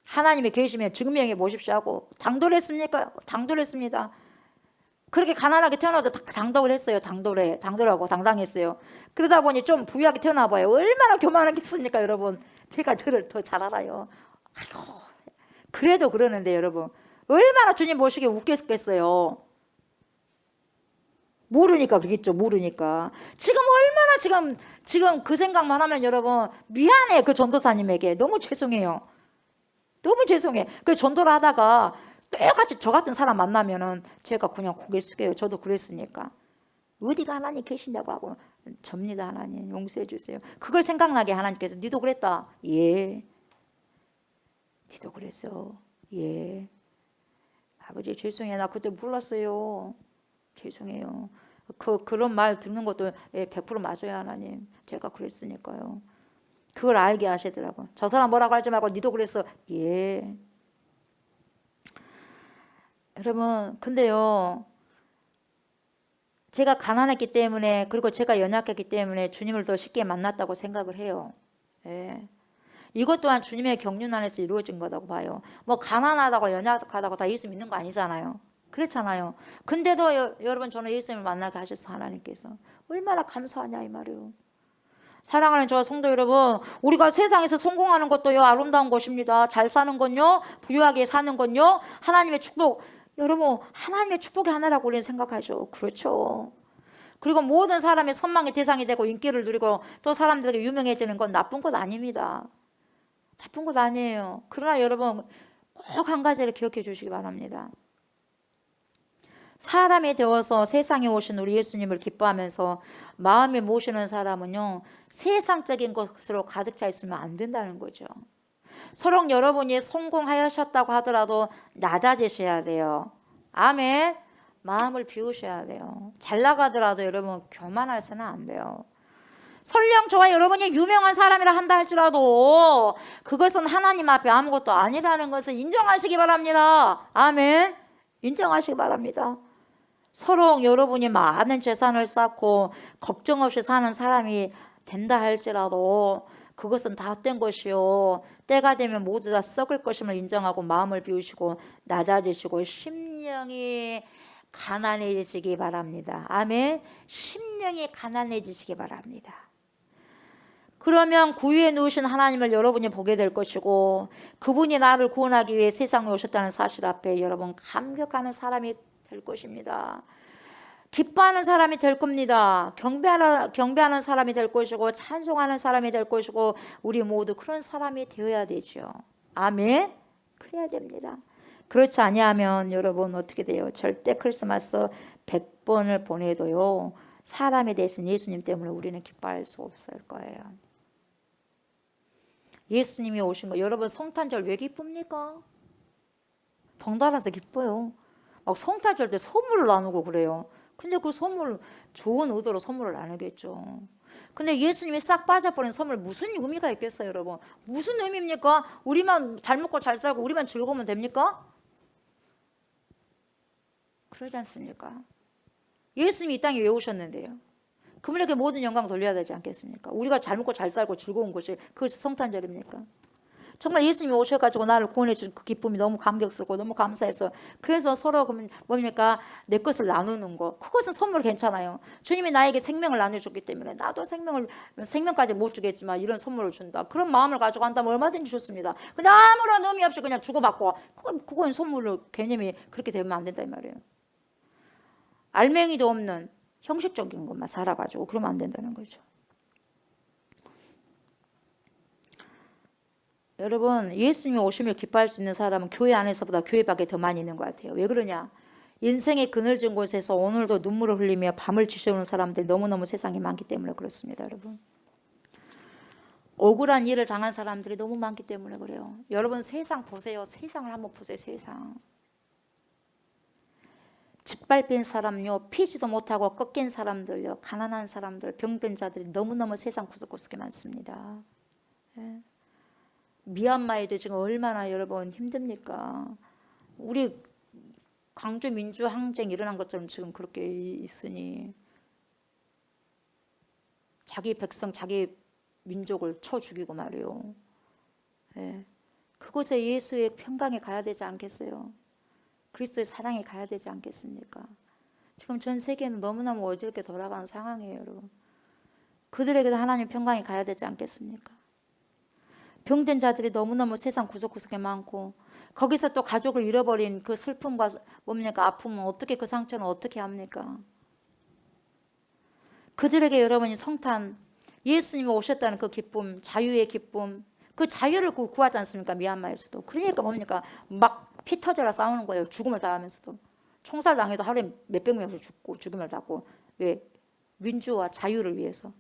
하나님이 계시면 증명해 보십시오 하고 당도를 했습니까? 당도를 했습니다. 그렇게 가난하게 태어나도 당도를 했어요. 당도라고 당당했어요. 그러다 보니 좀 부유하게 태어나 봐요. 얼마나 교만하겠습니까, 여러분? 제가 저를 더 잘 알아요. 아이고, 그래도 그러는데 여러분 얼마나 주님 보시기에 웃겼겠어요. 모르니까 그러겠죠. 모르니까. 지금 얼마나 지금 그 생각만 하면 여러분 미안해. 그 전도사님에게 너무 죄송해요. 너무 죄송해. 그 전도를 하다가 똑같이 저 같은 사람 만나면은 제가 그냥 고개 숙여요. 저도 그랬으니까. 어디가 하나님 계신다고 하고 접니다. 하나님 용서해 주세요. 그걸 생각나게 하나님께서 니도 그랬다. 예. 니도 그랬어. 예. 아버지 죄송해요. 나 그때 몰랐어요. 죄송해요. 그런 말 듣는 것도 100% 맞아요. 하나님. 제가 그랬으니까요. 그걸 알게 하시더라고. 저 사람 뭐라고 하지 말고 니도 그랬어. 예. 여러분 근데요. 제가 가난했기 때문에 그리고 제가 연약했기 때문에 주님을 더 쉽게 만났다고 생각을 해요. 예. 이것 또한 주님의 경륜 안에서 이루어진 거라고 봐요. 뭐 가난하다고 연약하다고 다 예수 믿는 거 아니잖아요. 그렇잖아요. 근데도 여러분 저는 예수님을 만나게 하셔서 하나님께서 얼마나 감사하냐 이 말이에요. 사랑하는 저와 성도 여러분, 우리가 세상에서 성공하는 것도요 아름다운 것입니다. 잘 사는 건요, 부유하게 사는 건요, 하나님의 축복. 여러분 하나님의 축복의 하나라고 우리는 생각하죠. 그렇죠. 그리고 모든 사람의 선망의 대상이 되고 인기를 누리고 또 사람들에게 유명해지는 건 나쁜 것 아닙니다. 나쁜 것 아니에요. 그러나 여러분 꼭 한 가지를 기억해 주시기 바랍니다. 사람이 되어서 세상에 오신 우리 예수님을 기뻐하면서 마음에 모시는 사람은요 세상적인 것으로 가득 차 있으면 안 된다는 거죠. 서로 여러분이 성공하셨다고 하더라도 낮아지셔야 돼요. 아멘. 마음을 비우셔야 돼요. 잘 나가더라도 여러분 교만해서는 안 돼요. 설령 저와 여러분이 유명한 사람이라 한다 할지라도 그것은 하나님 앞에 아무것도 아니라는 것을 인정하시기 바랍니다. 아멘. 인정하시기 바랍니다. 서로 여러분이 많은 재산을 쌓고 걱정 없이 사는 사람이 된다 할지라도 그것은 다 헛된 것이요 때가 되면 모두 다 썩을 것임을 인정하고 마음을 비우시고 낮아지시고 심령이 가난해지시기 바랍니다. 아멘. 심령이 가난해지시기 바랍니다. 그러면 구유에 누우신 하나님을 여러분이 보게 될 것이고 그분이 나를 구원하기 위해 세상에 오셨다는 사실 앞에 여러분 감격하는 사람이 될 것입니다. 기뻐하는 사람이 될 겁니다. 경배하는 사람이 될 것이고 찬송하는 사람이 될 것이고 우리 모두 그런 사람이 되어야 되죠. 아멘. 그래야 됩니다. 그렇지 아니하면 여러분 어떻게 돼요? 절대 크리스마스 100번을 보내도요 사람이 되신 예수님 때문에 우리는 기뻐할 수 없을 거예요. 예수님이 오신 거 여러분 성탄절 왜 기쁩니까? 덩달아서 기뻐요. 막 성탄절 때 선물을 나누고 그래요. 근데 그 선물 좋은 의도로 선물을 나누겠죠. 근데 예수님이 싹 빠져버린 선물 무슨 의미가 있겠어요, 여러분? 무슨 의미입니까? 우리만 잘 먹고 잘 살고 우리만 즐거우면 됩니까? 그러지 않습니까? 예수님이 이 땅에 왜 오셨는데요? 그분에게 모든 영광 돌려야 되지 않겠습니까? 우리가 잘 먹고 잘 살고 즐거운 것이 그것이 성탄절입니까? 정말 예수님이 오셔가지고 나를 구원해 준 그 기쁨이 너무 감격스럽고 너무 감사해서 그래서 서로 뭡니까? 내 것을 나누는 거 그것은 선물 괜찮아요. 주님이 나에게 생명을 나눠줬기 때문에 나도 생명까지 못 주겠지만 이런 선물을 준다. 그런 마음을 가지고 한다면 얼마든지 좋습니다. 근데 아무런 의미 없이 그냥 주고받고 그건 선물로 개념이 그렇게 되면 안 된다 이 말이에요. 알맹이도 없는 형식적인 것만 살아가지고 그러면 안 된다는 거죠. 여러분 예수님이 오심을 기뻐할 수 있는 사람은 교회 안에서보다 교회 밖에 더 많이 있는 것 같아요. 왜 그러냐? 인생의 그늘진 곳에서 오늘도 눈물을 흘리며 밤을 지새우는 사람들이 너무너무 세상에 많기 때문에 그렇습니다. 여러분 억울한 일을 당한 사람들이 너무 많기 때문에 그래요. 여러분 세상 보세요. 세상을 한번 보세요. 짓밟힌 사람요, 피지도 못하고 꺾인 사람들요, 가난한 사람들, 병든 자들이 너무너무 세상 구석구석에 많습니다. 예. 미얀마에도 지금 얼마나 여러분 힘듭니까? 우리 광주 민주항쟁 일어난 것처럼 지금 그렇게 있으니 자기 백성, 자기 민족을 쳐 죽이고 말이요. 예. 그곳에 예수의 평강에 가야 되지 않겠어요? 그리스도의 사랑에 가야 되지 않겠습니까? 지금 전 세계는 너무너무 어지럽게 돌아가는 상황이에요, 여러분. 그들에게도 하나님 평강이 가야 되지 않겠습니까? 병든 자들이 너무너무 세상 구석구석에 많고 거기서 또 가족을 잃어버린 그 슬픔과 뭡니까? 아픔은 어떻게, 그 상처는 어떻게 합니까? 그들에게 여러분이 성탄, 예수님이 오셨다는 그 기쁨, 자유의 기쁨, 그 자유를 구하지 않습니까? 미얀마에서도. 그러니까 뭡니까? 막 피 터져라 싸우는 거예요. 죽음을 당하면서도. 총살 당해도 하루에 몇백 명씩 죽고 죽음을 당하고. 왜? 민주와 자유를 위해서.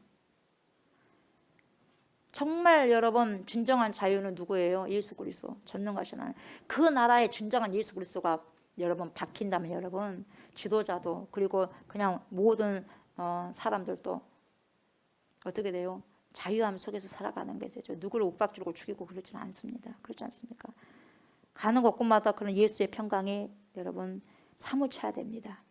정말 여러분 진정한 자유는 누구예요? 예수 그리스도. 전능하신 하나님. 그 나라의 진정한 예수 그리스도가 여러분 박힌다면 여러분 지도자도 그리고 그냥 모든 사람들도 어떻게 돼요? 자유함 속에서 살아가는 게 되죠. 누구를 윽박지르고 죽이고 그러지는 않습니다. 그렇지 않습니까? 가는 곳곳마다 그런 예수의 평강에 여러분 사무쳐야 됩니다.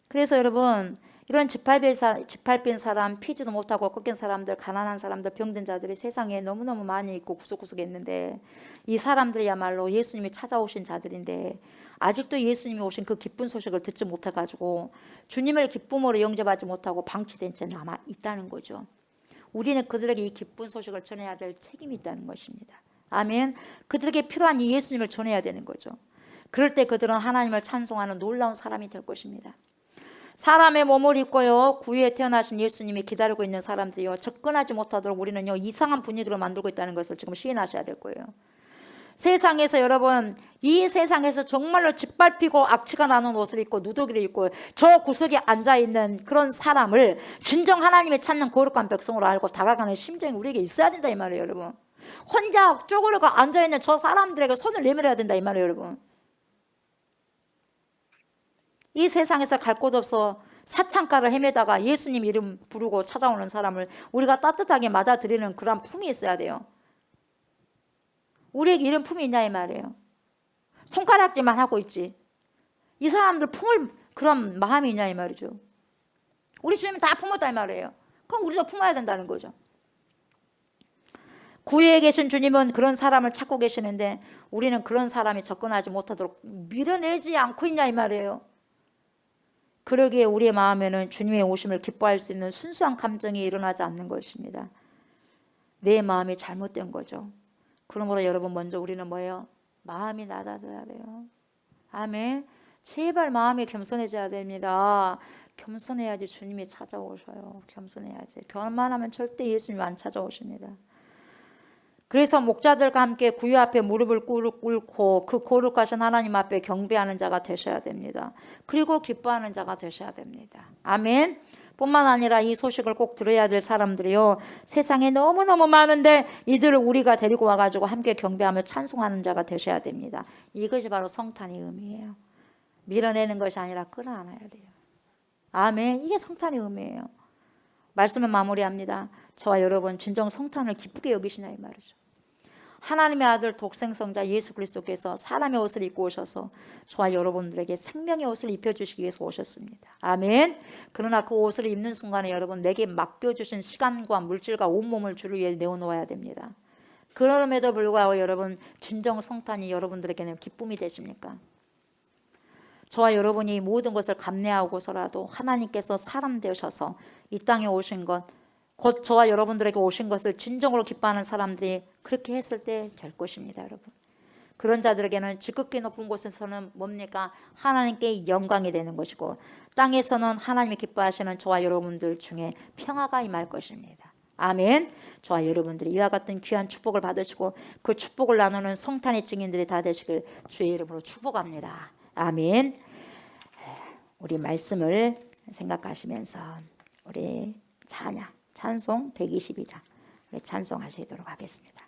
그래서 여러분 이런 짓밟힌 사람, 피지도 못하고 꺾인 사람들, 가난한 사람들, 병든 자들이 세상에 너무너무 많이 있고 구석구석에 있는데 이 사람들이야말로 예수님이 찾아오신 자들인데 아직도 예수님이 오신 그 기쁜 소식을 듣지 못해가지고 주님을 기쁨으로 영접하지 못하고 방치된 채 남아 있다는 거죠. 우리는 그들에게 이 기쁜 소식을 전해야 될 책임이 있다는 것입니다. 아멘. 그들에게 필요한 이 예수님을 전해야 되는 거죠. 그럴 때 그들은 하나님을 찬송하는 놀라운 사람이 될 것입니다. 사람의 몸을 입고요, 구유에 태어나신 예수님이 기다리고 있는 사람들이요, 접근하지 못하도록 우리는요 이상한 분위기를 만들고 있다는 것을 지금 시인하셔야 될 거예요. 세상에서 여러분, 이 세상에서 정말로 짓밟히고 악취가 나는 옷을 입고 누더기를 입고 저 구석에 앉아있는 그런 사람을 진정 하나님이 찾는 거룩한 백성으로 알고 다가가는 심정이 우리에게 있어야 된다 이 말이에요, 여러분. 혼자 쪼그리고 앉아있는 저 사람들에게 손을 내밀어야 된다 이 말이에요, 여러분. 이 세상에서 갈 곳 없어 사창가를 헤매다가 예수님 이름 부르고 찾아오는 사람을 우리가 따뜻하게 맞아들이는 그런 품이 있어야 돼요. 우리에게 이런 품이 있냐 이 말이에요. 손가락질만 하고 있지. 이 사람들 품을 그런 마음이 있냐 이 말이죠. 우리 주님은 다 품었다 이 말이에요. 그럼 우리도 품어야 된다는 거죠. 구유에 계신 주님은 그런 사람을 찾고 계시는데 우리는 그런 사람이 접근하지 못하도록 밀어내지 않고 있냐 이 말이에요. 그러기에 우리의 마음에는 주님의 오심을 기뻐할 수 있는 순수한 감정이 일어나지 않는 것입니다. 내 마음이 잘못된 거죠. 그러므로 여러분 먼저 우리는 뭐예요? 마음이 낮아져야 돼요. 아멘. 제발 마음이 겸손해져야 됩니다. 겸손해야지 주님이 찾아오셔요. 겸손해야지. 교만하면 절대 예수님 안 찾아오십니다. 그래서 목자들과 함께 구유 앞에 무릎을 꿇고 그 거룩하신 하나님 앞에 경배하는 자가 되셔야 됩니다. 그리고 기뻐하는 자가 되셔야 됩니다. 아멘. 뿐만 아니라 이 소식을 꼭 들어야 될 사람들이요, 세상에 너무너무 많은데 이들을 우리가 데리고 와가지고 함께 경배하며 찬송하는 자가 되셔야 됩니다. 이것이 바로 성탄의 의미예요. 밀어내는 것이 아니라 끌어안아야 돼요. 아멘. 이게 성탄의 의미예요. 말씀을 마무리합니다. 저와 여러분 진정 성탄을 기쁘게 여기시냐 이 말이죠. 하나님의 아들 독생성자 예수 그리스도께서 사람의 옷을 입고 오셔서 저와 여러분들에게 생명의 옷을 입혀주시기 위해서 오셨습니다. 아멘. 그러나 그 옷을 입는 순간에 여러분 내게 맡겨주신 시간과 물질과 온몸을 주를 위해 내어놓아야 됩니다. 그럼에도 불구하고 여러분 진정 성탄이 여러분들에게는 기쁨이 되십니까? 저와 여러분이 모든 것을 감내하고서라도 하나님께서 사람 되셔서 이 땅에 오신 것, 곧 저와 여러분들에게 오신 것을 진정으로 기뻐하는 사람들이 그렇게 했을 때 될 것입니다, 여러분. 그런 자들에게는 지극히 높은 곳에서는 뭡니까? 하나님께 영광이 되는 것이고 땅에서는 하나님이 기뻐하시는 저와 여러분들 중에 평화가 임할 것입니다. 아멘. 저와 여러분들이 이와 같은 귀한 축복을 받으시고 그 축복을 나누는 성탄의 증인들이 다 되시길 주의 이름으로 축복합니다. 아멘. 우리 말씀을 생각하시면서 우리 찬송 122장 우리 찬송하시도록 하겠습니다.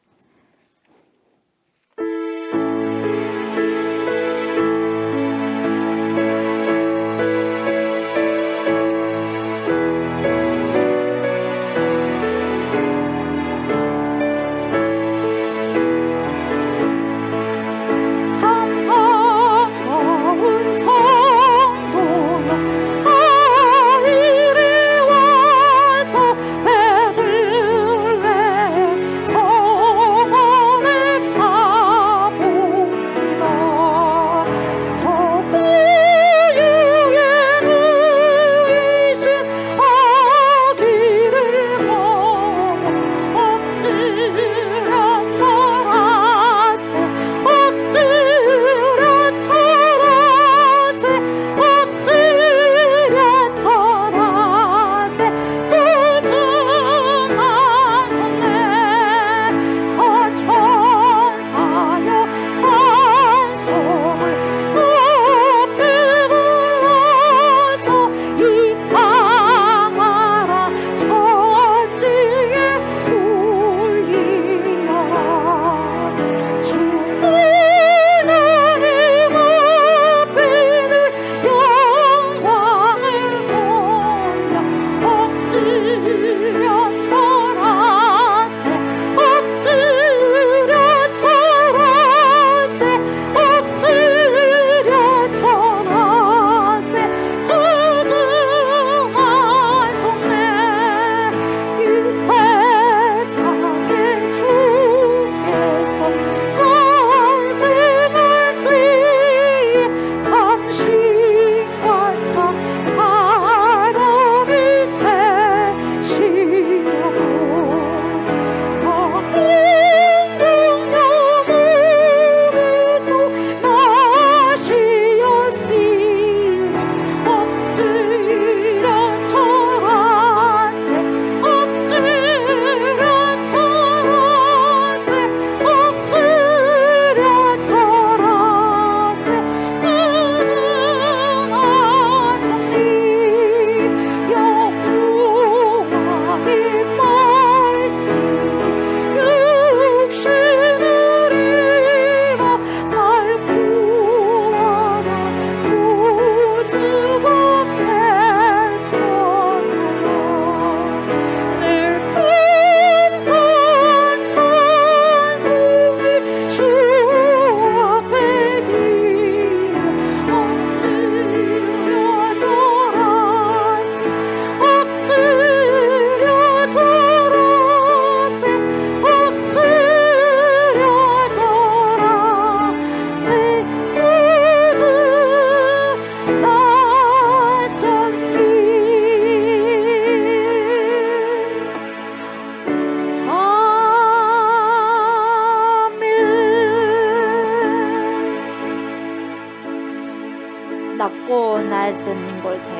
낮은 곳에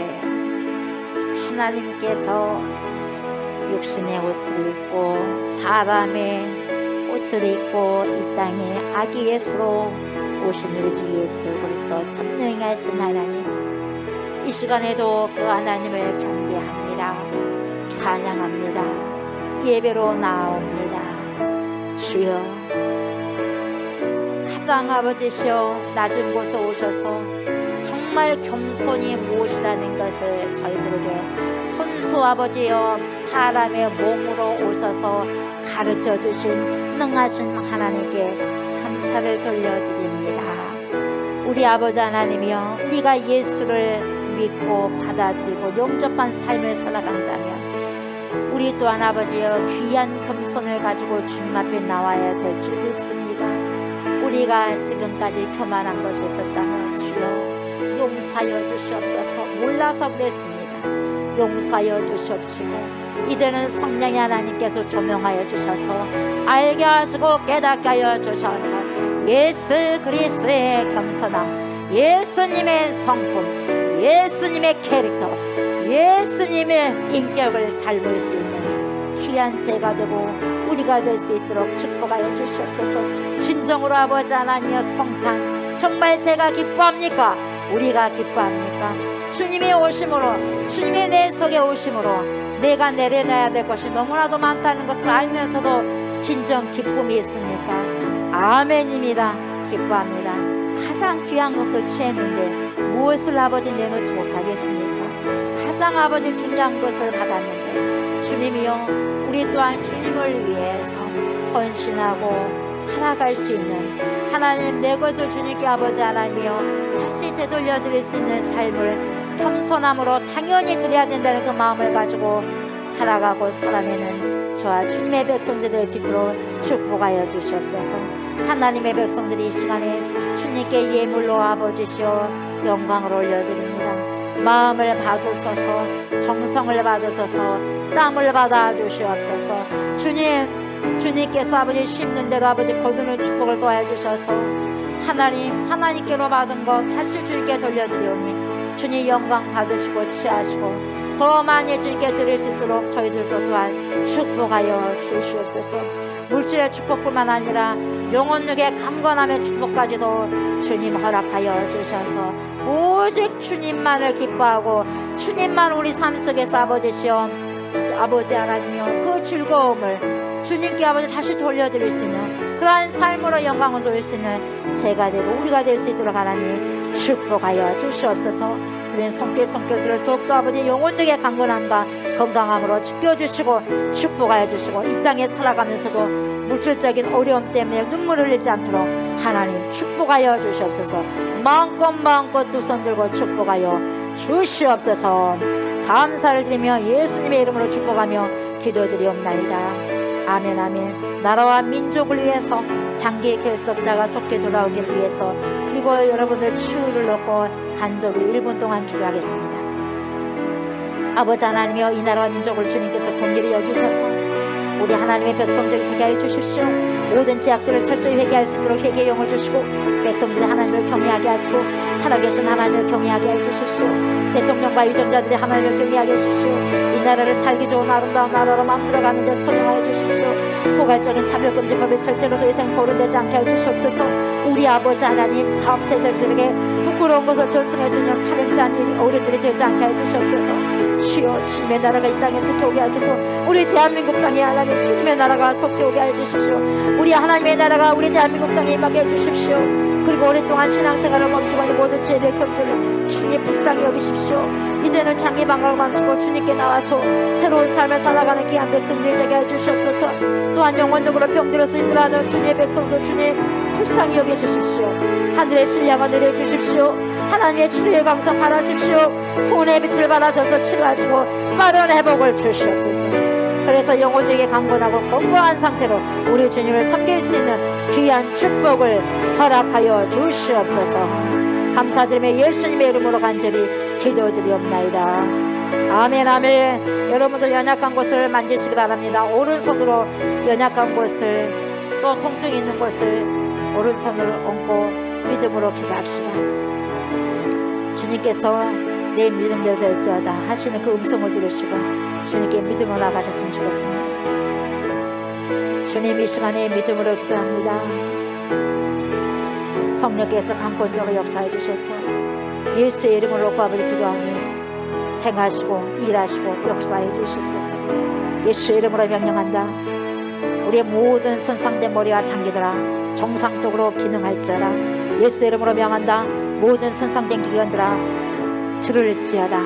하나님께서 육신의 옷을 입고 사람의 옷을 입고 이 땅에 아기 예수로 오신 우리 주 예수 그리스도 전능하신 하나님, 이 시간에도 그 하나님을 경배합니다. 찬양합니다. 예배로 나옵니다. 주여, 가장 아버지시여 낮은 곳에 오셔서 정말 겸손이 무엇이라는 것을 저희들에게 손수 아버지여 사람의 몸으로 오셔서 가르쳐 주신 전능하신 하나님께 감사를 돌려드립니다. 우리 아버지 하나님이여, 우리가 예수를 믿고 받아들이고 용접한 삶을 살아간다면 우리 또한 아버지여 귀한 겸손을 가지고 주님 앞에 나와야 될 줄 믿습니다. 우리가 지금까지 교만한 것이 있었다면 주여 용서하여 주시옵소서. 몰라서 그랬습니다. 용서하여 주시옵시고 이제는 성령의 하나님께서 조명하여 주셔서 알게 하시고 깨닫게 하여 주셔서 예수 그리스도의 겸손함, 예수님의 성품, 예수님의 캐릭터, 예수님의 인격을 닮을 수 있는 귀한 제가 되고 우리가 될 수 있도록 축복하여 주시옵소서. 진정으로 아버지 하나님의 성탄 정말 제가 기뻐합니까? 우리가 기뻐합니까? 주님의 오심으로, 주님의 내 속에 오심으로 내가 내려놔야 될 것이 너무나도 많다는 것을 알면서도 진정 기쁨이 있습니까? 아멘입니다. 기뻐합니다. 가장 귀한 것을 취했는데 무엇을 아버지 내놓지 못하겠습니까? 가장 아버지 중요한 것을 받았는데 주님이여, 우리 또한 주님을 위해서 헌신하고 살아갈 수 있는 하나님 내 것을 주님께 아버지 하나님이여 다시 되돌려 드릴 수 있는 삶을 겸손함으로 당연히 드려야 된다는 그 마음을 가지고 살아가고 살아내는 저와 주님의 백성들이 될 수 있도록 축복하여 주시옵소서. 하나님의 백성들이 이 시간에 주님께 예물로 아버지시여 영광을 올려드립니다. 마음을 받으소서, 정성을 받으소서, 땀을 받아 주시옵소서. 주님께서 아버지 심는 대로 아버지 거두는 축복을 도와주셔서 하나님께로 받은 것 다시 주님께 돌려드리오니 주님 영광 받으시고 취하시고 더 많이 주님께 드릴 수 있도록 저희들도 또한 축복하여 주시옵소서. 물질의 축복뿐만 아니라 영혼력의 강건함의 축복까지도 주님 허락하여 주셔서 오직 주님만을 기뻐하고 주님만 우리 삶 속에서 아버지시여 아버지 하나님이여 그 즐거움을 주님께 아버지 다시 돌려드릴 수 있는 그러한 삶으로 영광을 돌릴 수 있는 제가 되고 우리가 될 수 있도록 하나님 축복하여 주시옵소서. 드린 손길들을 더욱더 아버지 영혼력의 강건함과 건강함으로 지켜주시고 축복하여 주시고 이 땅에 살아가면서도 물질적인 어려움 때문에 눈물을 흘리지 않도록 하나님 축복하여 주시옵소서. 마음껏 두 손 들고 축복하여 주시옵소서. 감사를 드리며 예수님의 이름으로 축복하며 기도드리옵나이다. 아멘 아멘. 나라와 민족을 위해서 장기 결석자가 속히 돌아오기를 위해서 그리고 여러분들 치유를 놓고 간절히 1분 동안 기도하겠습니다. 아버지 하나님이여, 이 나라와 민족을 주님께서 긍휼히 여기셔서 우리 하나님의 백성들이 되게 하여 주십시오. 모든 제약들을 철저히 회개할 수 있도록 회개의 영을 주시고 백성들이 하나님을 경외하게 하시고 살아계신 하나님을 경외하게 해 주십시오. 대통령과 유전자들이 하나님을 경외하게 해 주십시오. 이 나라를 살기 좋은 아름다운 나라로 만들어가는 데 소명하여 주십시오. 포괄적인 차별금지법이 절대로 더 이상 거론되지 않게 해 주시옵소서. 우리 아버지 하나님, 다음 세대들에게 부끄러운 것을 전승해주는 파렴치한 일이 어른들이 되지 않게 해 주시옵소서. 주여, 주님의 나라가 이 땅에 속해 오게 하소서. 우리 대한민국 땅에 하나님 주님의 나라가 속해 오게 해 주십시오. 우리 하나님의 나라가 우리 대한민국 땅에 임하게 해 주십시오. 그리고 오랫동안 신앙생활을 멈추고 있는 모든 주의 백성들을 주님 불쌍히 여기십시오. 이제는 장기 방황을 멈추고 주님께 나와서 새로운 삶을 살아가는 귀한 백성들이 되게 해 주시옵소서. 또한 영혼적으로 병들어서 힘들어하는 주님의 백성들 주님 불쌍히 여겨주십시오. 하늘의 신령을 내려주십시오. 하나님의 치료의 강성 바라십시오. 구원의 빛을 바라셔서 치료하시고 빠른 회복을 주시옵소서. 그래서 영혼력이 강건하고 건강한 상태로 우리 주님을 섬길 수 있는 귀한 축복을 허락하여 주시옵소서. 감사드리며 예수님의 이름으로 간절히 기도드리옵나이다. 아멘 아멘. 여러분들 연약한 곳을 만지시기 바랍니다. 오른손으로 연약한 곳을 또 통증이 있는 곳을 오른손을 얹고 믿음으로 기도합시다. 주님께서 내 믿음대로 될지어다 하시는 그 음성을 들으시고 주님께 믿음으로 나가셨으면 좋겠습니다. 주님, 이 시간에 믿음으로 기도합니다. 성령께서 강권적으로 역사해 주셔서 예수의 이름으로 놓고 아버지 기도하니 행하시고 일하시고 역사해 주시옵소서. 예수의 이름으로 명령한다. 우리의 모든 손상된 머리와 장기들아 정상적으로 기능할지어다. 예수의 이름으로 명한다. 모든 손상된 기관들아 들을지어다.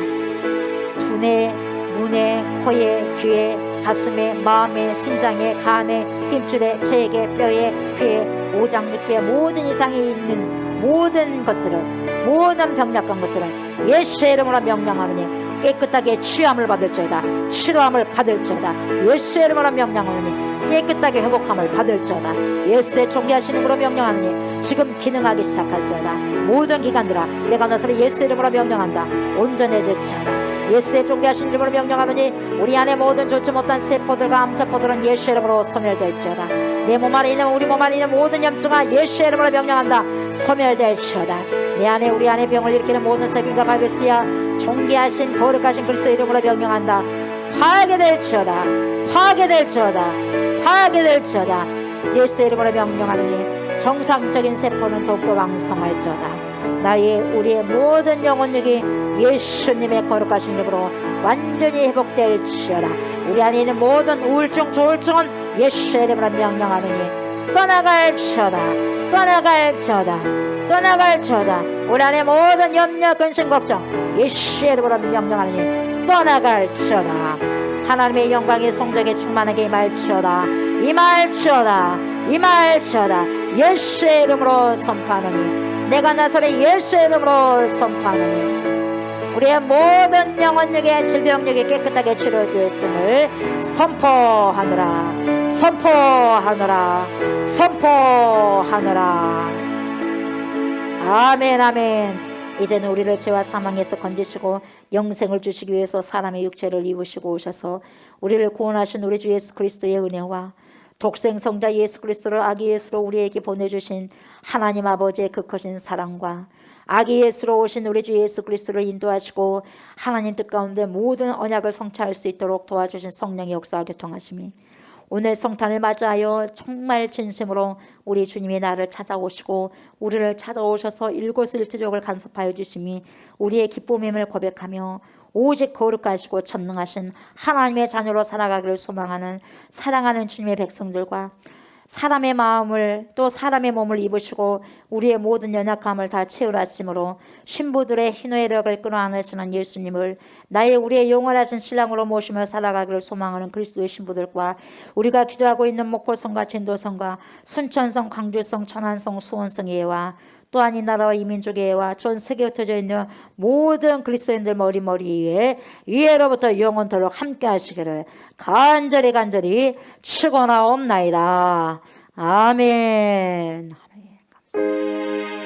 두뇌, 눈에, 코에, 귀에, 가슴에, 마음에, 심장에, 간에, 힘줄에, 체액에, 뼈에, 피에, 오장육부에 모든 이상이 있는 모든 것들은, 모든 병약한 것들은 예수의 이름으로 명령하느니 깨끗하게 치유함을 받을지어다. 치료함을 받을지어다. 예수의 이름으로 명령하느니 깨끗하게 회복함을 받을지어다. 예수의 존귀하신 이름으로 명령하느니 지금 기능하기 시작할지어다. 모든 기관들아 내가 나서를 예수의 이름으로 명령한다. 온전해질지어다. 예수의 존귀하신 이름으로 명령하느니 우리 안에 모든 좋지 못한 세포들과 암세포들은 예수의 이름으로 소멸될지어다. 내 몸 안에 있는, 우리 몸 안에 있는 모든 염증아 예수의 이름으로 명령한다. 소멸될지어다. 내 안에, 우리 안에 병을 일으키는 모든 세균과 바이러스야 존귀하신 거룩하신 그리스도의 이름으로 명령한다. 파괴될지어다. 파괴될지어다. 파괴될지어다. 예수의 이름으로 명령하느니 정상적인 세포는 더욱더 왕성할지어다. 나의, 우리의 모든 영혼력이 예수님의 거룩하신 이름으로 완전히 회복될지어다. 우리 안에 있는 모든 우울증, 조울증은 예수의 이름으로 명령하느니 떠나갈지어다. 떠나갈지어다. 떠나갈지어다. 우리 안에 모든 염려, 근심, 걱정 예수의 이름으로 명령하느니 떠나갈지어다. 하나님의 영광이 성도에게 충만하게 임할지어다. 임할지어다. 임할지어다. 예수의 이름으로 선포하느니, 내가 나서의 예수의 이름으로 선포하느니 우리의 모든 영혼력의 질병력이 깨끗하게 치료되었음을 선포하느라. 선포하느라. 선포하느라. 아멘, 아멘. 이제는 우리를 죄와 사망에서 건지시고 영생을 주시기 위해서 사람의 육체를 입으시고 오셔서 우리를 구원하신 우리 주 예수 그리스도의 은혜와 독생성자 예수 그리스도를 아기 예수로 우리에게 보내주신 하나님 아버지의 그 크신 사랑과 아기 예수로 오신 우리 주 예수 그리스도를 인도하시고 하나님 뜻 가운데 모든 언약을 성취할 수 있도록 도와주신 성령의 역사와 교통하심이 오늘 성탄을 맞이하여 정말 진심으로 우리 주님이 나를 찾아오시고 우리를 찾아오셔서 일거수일투족을 간섭하여 주심이 우리의 기쁨임을 고백하며 오직 거룩하시고 전능하신 하나님의 자녀로 살아가기를 소망하는 사랑하는 주님의 백성들과 사람의 마음을 또 사람의 몸을 입으시고 우리의 모든 연약함을 다 채우라심으로 신부들의 희노애락을 끊어안으시는 예수님을 나의 우리의 영원하신 신랑으로 모시며 살아가기를 소망하는 그리스도의 신부들과 우리가 기도하고 있는 목포성과 진도성과 순천성, 광주성, 천안성, 수원성 예와 또한 이 나라와 이 민족의 예와 전 세계에 흩어져 있는 모든 그리스도인들 머리 위에 이해로부터 영원토록 함께 하시기를 간절히 축원하옵나이다. 아멘. 아멘. 감사합니다.